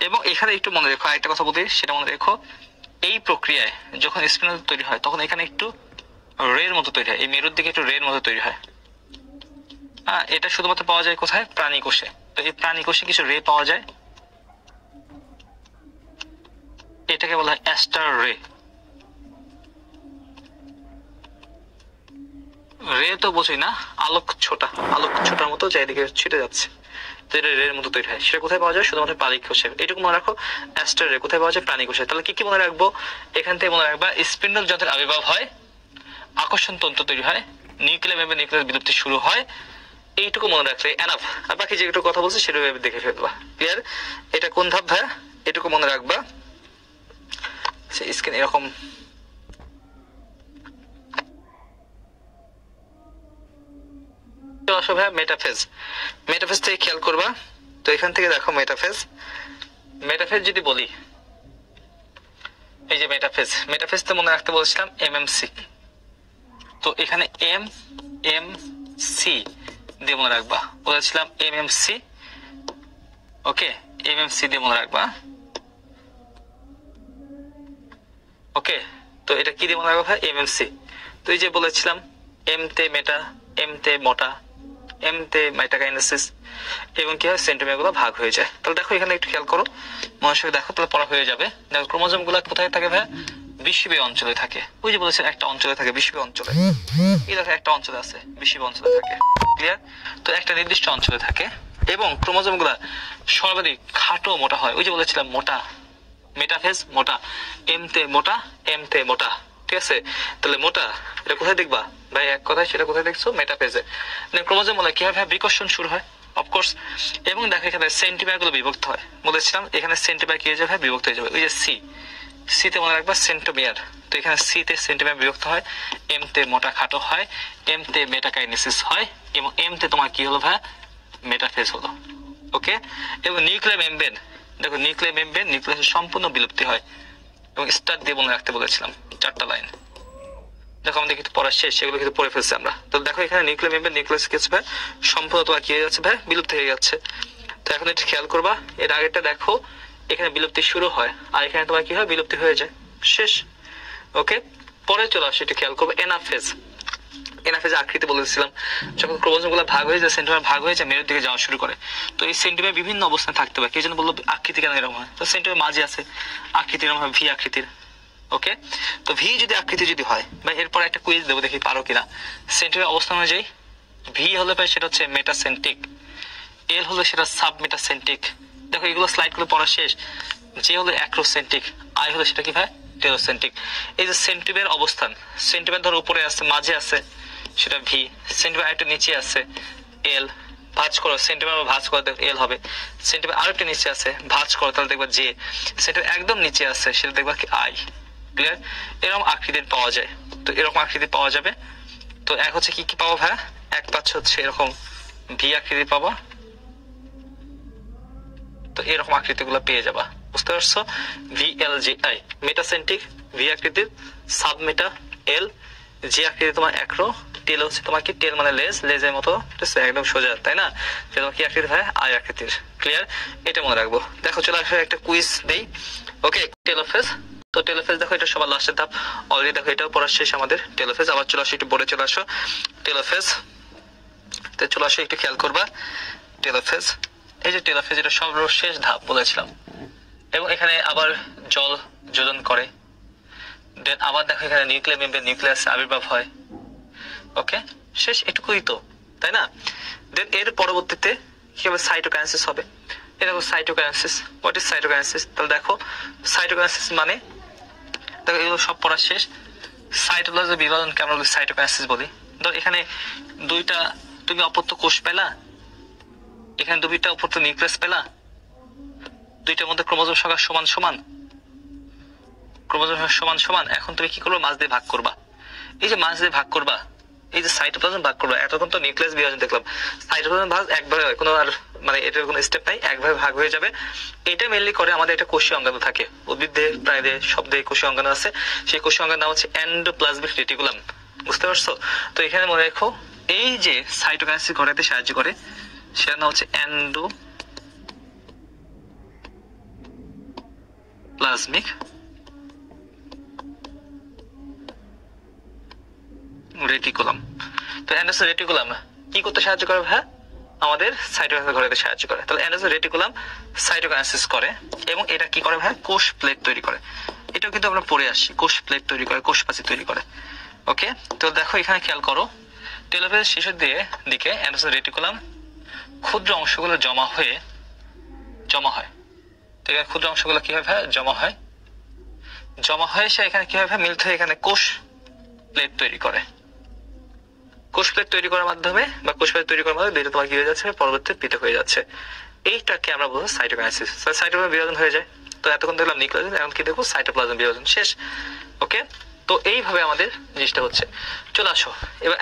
এবং এখানে একটু মনে রেখো, আরেকটা কথা বলি সেটা মনে রেখো, এই প্রক্রিয়ায় যখন স্পিন্ডল তৈরি হয় তখন এখানে একটু রের মতো তৈরি হয়, এই মেরুর দিকে একটু রের মতো তৈরি হয়। এটা শুধুমাত্র পাওয়া যায় কোথায়? প্রাণী কোষে। তো এই প্রাণী কোষে কিছু রে পাওয়া যায়, এটাকে বলা হয় অ্যাস্টার রে। রে তো বোঝই না, আলোক ছোটা, আলোক ছোটার মতো চারিদিকে ছিটে যাচ্ছে, রের মতো তৈরি হয়। সেটা কোথায় পাওয়া যায়? শুধুমাত্র প্রাণী কোষে। এটুকু মনে রাখো, অ্যাস্টার রে কোথায় পাওয়া যায়? প্রাণী কোষে। তাহলে কি কি মনে রাখবো? এখান থেকে মনে রাখবা স্পিন্ডল যন্ত্রের আবির্ভাব হয়, আকর্ষণ তন্তু তৈরি হয়, নিউক্লিয়ার মেমব্রেন নিউক্লিয়াস বিলুপ্তি শুরু হয়, এইটুকু মনে রাখলে এনাফ। আর বাকি যেটুকু কথা বলছি সেটা দেখে ফেলবা। ক্লিয়ার? এটা কোন ধাপ ভাইয়া? এটুকু মনে রাখবা। স্ক্রিন এরকম চলে আসো ভাই মেটাফেজ। মেটাফেজ থেকে খেয়াল করবা, তো এখান থেকে দেখো মেটাফেজ। মেটাফেজ যদি বলি, এই যে মেটাফেজ, মেটাফেজ তো মনে রাখতে বলছিলাম এমএমসি, তো এখানে এম এম সি দিয়ে মনে রাখবা, বলেছিলাম এমএমসি। ওকে, এমএমসি দিয়ে মনে রাখবা। ওকে, তো এটা কি দিয়ে মনে রাখবা ভাই? এমএমসি। তো এই যে বলেছিলাম এম তে মেটা, এম তে মোটা, এম তে মাইটোকাইনেসিস, এবং কি হয় সেন্ট্রোমিয়ার গুলো ভাগ হয়ে যায়। তাহলে দেখো এখানে একটু খেয়াল করো, মনোযোগ দেখো, তাহলে পড়া হয়ে যাবে। দেখো ক্রোমোজোম গুলো কোথায় থাকে ভাই? বিষুবীয় অঞ্চলে থাকে। ওই যে বলেছে একটা অঞ্চলে থাকে বিষুবীয় অঞ্চলে, এই দেখো একটা অঞ্চলে আছে বিষুবীয় অঞ্চলে থাকে। ক্লিয়ার? তো একটা নির্দিষ্ট অঞ্চলে থাকে, এবং ক্রোমোজোম গুলা সর্বাধিক খাটো মোটা হয়। ওই যে বলেছিলাম মোটা, মেটাফেজ মোটা, এম তে মোটা, এম তে মোটা। ঠিক আছে, তাহলে মোটা এটা কোথায় দেখবা ভাই? এক কথায় সেটা কোথায় দেখছো? মেটাফেজে। মানে ক্রোমোজোম বলে কি হয় ভাই? বিকর্ষণ শুরু হয় অফকোর্স। এবং দেখো এখানে সেন্টিমিটার গুলো বিভক্ত হয়, বলেছিলাম এখানে সেন্টিমিটার কি হয়ে যাবে? বিভক্ত হয়ে যাবে। ওই যে সি, সি তে মনে রাখবা সেন্টোমিয়ার। তো এখানে সি তে সেন্টিমিটার বিভক্ত হয়, এম তে মোটা খাটো হয়, এম তে মেটাকাইনেসিস হয়, এবং এম তে তোমার কি হলো ভাই? মেটাফেজ হলো। ওকে, এবং নিউক্লিয়ার মেমব্রেন, দেখো নিউক্লিয়ার মেমব্রেন, নিউক্লিয়াসের সম্পূর্ণ বিলুপ্তি হয়, এবং স্টার দিয়ে মনে রাখতে বলেছিলাম 4টা লাইন। দেখো আমাদের কিন্তু পড়া শেষ, সেগুলো কিন্তু পড়ে ফেলছি আমরা। তো দেখো এখানে নিউক্লিয়ার মেমব্রেন, নিউক্লিয়াস কিছু ভাই সম্পূর্ণ তোমার কি হয়ে যাচ্ছে ভাই? বিলুপ্ত হয়ে যাচ্ছে। তো এখন একটু খেয়াল করবা, এর আগেরটা দেখো এখানে বিলুপ্তি শুরু হয়, আর এখানে তোমার কি হয়? বিলুপ্তি হয়ে যায়, শেষ। ওকে, পরে চলে আসে, একটু খেয়াল করবো এনাফেজ। এনাফেজের আকৃতি বলেছিলাম, যখন ক্রোমোজোম গুলো ভাগ হয়ে যায়, সেন্টিমিটার ভাগ হয়ে যায়, মেরুর দিকে যাওয়া শুরু করে। তো এই সেন্টিমিটার বিভিন্ন অবস্থানে থাকতে পারে। কে যেন বললো আকৃতি কেন এরকম হয়? তো সেন্টিমিটার মাঝে আছে আকৃতি এরকম হয়, ভি আকৃতির। ওকে, তো ভি যদি আকৃতি যদি হয়, বা এরপর একটা কুইজ দেবো, দেখি পারো কিনা। সেন্টিমিটার অবস্থান অনুযায়ী ভি হলে পাই সেটা হচ্ছে মেটাসেন্ট্রিক, এল হলো সেটা সাবমেটাসেন্ট্রিক। দেখো এগুলো স্লাইড গুলো পড়া শেষ। যে হলো অ্যাক্রোসেন্ট্রিক, আই হলো সেটা কি ভাই? টেরোসেন্ট্রিক। এই যে সেন্টিমিটার অবস্থান, সেন্টিমিটার ধর উপরে আছে, মাঝে আছে সেটা ভি, সেন্টিমিটার আরেকটা নিচে আছে এল, ভাঁজ করো সেন্টিমিটার, ভাঁজ করো এল হবে। সেন্টিমিটার আরেকটা নিচে আছে, ভাঁজ করো তাহলে দেখবা জে। সেন্টিমিটার একদম নিচে আছে, সেটা দেখবা কি? আই। ক্লিয়ার? এরকম আকৃতির পাওয়া যায়, তো এরকম আকৃতি পাওয়া যাবে। তো এক হচ্ছে কি কি পাবো ভাই? এক পাচ্ছে হচ্ছে এরকম ভি আকৃতি পাবা, তো এরকম আকৃতিগুলো পেয়ে যাবা, বুঝতে পারছো? V L G I metacentric, V আকৃতির, সাবমেটা, এল, জি আকৃতি তোমার অ্যাক্রো, টেল হচ্ছে তোমার কি? টেল মানে লেজ, লেজের মতো, ঠিক আছে একদম সোজা, তাই না? যে তোমার কি আকৃতি হয়? আই আকৃতির। ক্লিয়ার? এটা মনে রাখবো। দেখো চলে আসলে একটা কুইজ দেই। ওকে, টেলোফেজ। তো টেলোফেজ দেখো এটা সবার লাস্টের ধাপ, অলরেডি দেখো এটাও পড়া শেষ আমাদের। টেলোফেজ আবার চলে আসো, একটু বোর্ডে চলে আসো। টেলোফেজ, তো চলে আসো, একটু খেয়াল করবা টেলোফেজ। এই যে টেলোফেজ, এটা সর্বশেষ ধাপ বলেছিলাম, এবং এখানে আবার জল যোজন করে। দেন আবার দেখো এখানে নিউক্লিয়ার মেমব্রেন, নিউক্লিয়াস আবির্ভাব হয়। ওকে, শেষ, এটুকুই তো, তাই না? দেন এর পরবর্তীতে কি হবে? সাইটোকাইনেসিস হবে। এটা হলো সাইটোকাইনেসিস। What is cytokinesis? তাহলে দেখো সাইটোকাইনেসিস মানে, দেখো এগুলো সব পড়া শেষ। সাইটোপ্লাজমের বিভাজনকে আমরা বলি সাইটোকাইনেসিস বলি। ধর এখানে দুইটা তুমি অপত্য কোষ পেলা, এখানে দুইটা অপত্য নিউক্লিয়াস পেলা, দুইটার মধ্যে ক্রোমোজোম সংখ্যা সমান সমান, ক্রোমোজোম সমান সমান। এখন তুমি কি করবে? মাঝ দিয়ে ভাগ করবা। এই যে মাঝ দিয়ে ভাগ করবা, এই যে সাইটোপ্লাজম ভাগ করবা, এতক্ষণ তো নিউক্লিয়াস বিভাজন দেখলাম। সাইটোপ্লাজম ভাগ একভাবে হয়, কোনো আর মানে এটার কোনো স্টেপ নাই, একভাবে ভাগ হয়ে যাবে। এটা মেনলি করে আমাদের একটা কোষীয় অঙ্গাণু থাকে, উদ্ভিদে প্রাণীতে সব দিয়ে কোষীয় অঙ্গাণু আছে। সেই কোষীয় অঙ্গাণুর নাম হচ্ছে এন্ডোপ্লাজমিক রেটিকুলাম, বুঝতে পারছো? তো এখানে মনে রেখো, এই যে সাইটোকাইনেসিস ঘটাতে সাহায্য করে সেটার নাম হচ্ছে এন্ডোপ্লাজমিক রেটিকুলাম। তো এন্ডোপ্লাজমিক রেটিকুলাম কি করতে সাহায্য করে ভাই? আমাদের সাইটোকাইনেসিস ঘটাতে সাহায্য করে। তাহলে এন্ডোপ্লাজমিক রেটিকুলাম সাইটোকাইনেসিস করে, এবং এটা কি করে ভাই? কোষ প্লেট তৈরি করে। এটাও কিন্তু আমরা পড়ে আসছি, কোষ প্লেট তৈরি করে, কোষ প্রাচীর তৈরি করে। ওকে, তো দেখো এখানে খেয়াল করো, টেলোফেজের শেষের দিকে এন্ডোপ্লাজমিক রেটিকুলাম ক্ষুদ্র অংশগুলো জমা হয়। তো এখানে ক্ষুদ্র অংশগুলো কি হয় ভাই? জমা হয়ে সে এখানে কি হয় ভাই? মিলিত হয়ে এখানে কোষ প্লেট তৈরি করে। কোষ প্লেট তৈরি করার মাধ্যমে, বা কোষ প্লেট তৈরি করার মাধ্যমে দুইটা তোমার কি হয়ে যাচ্ছে? পরবর্তীতে পৃথক হয়ে যাচ্ছে। এইটাকে আমরা বলবো সাইটোকাইনেসিস। সাইটোপ্লাজম বিভাজন হয়ে যায়। তো এতক্ষণ দেখলাম নিউক্লিয়াস, এখন কি দেখবো? সাইটোপ্লাজম বিভাজন শেষ। ওকে, তো এইভাবে আমাদের জিনিসটা হচ্ছে। চলে আসো এবার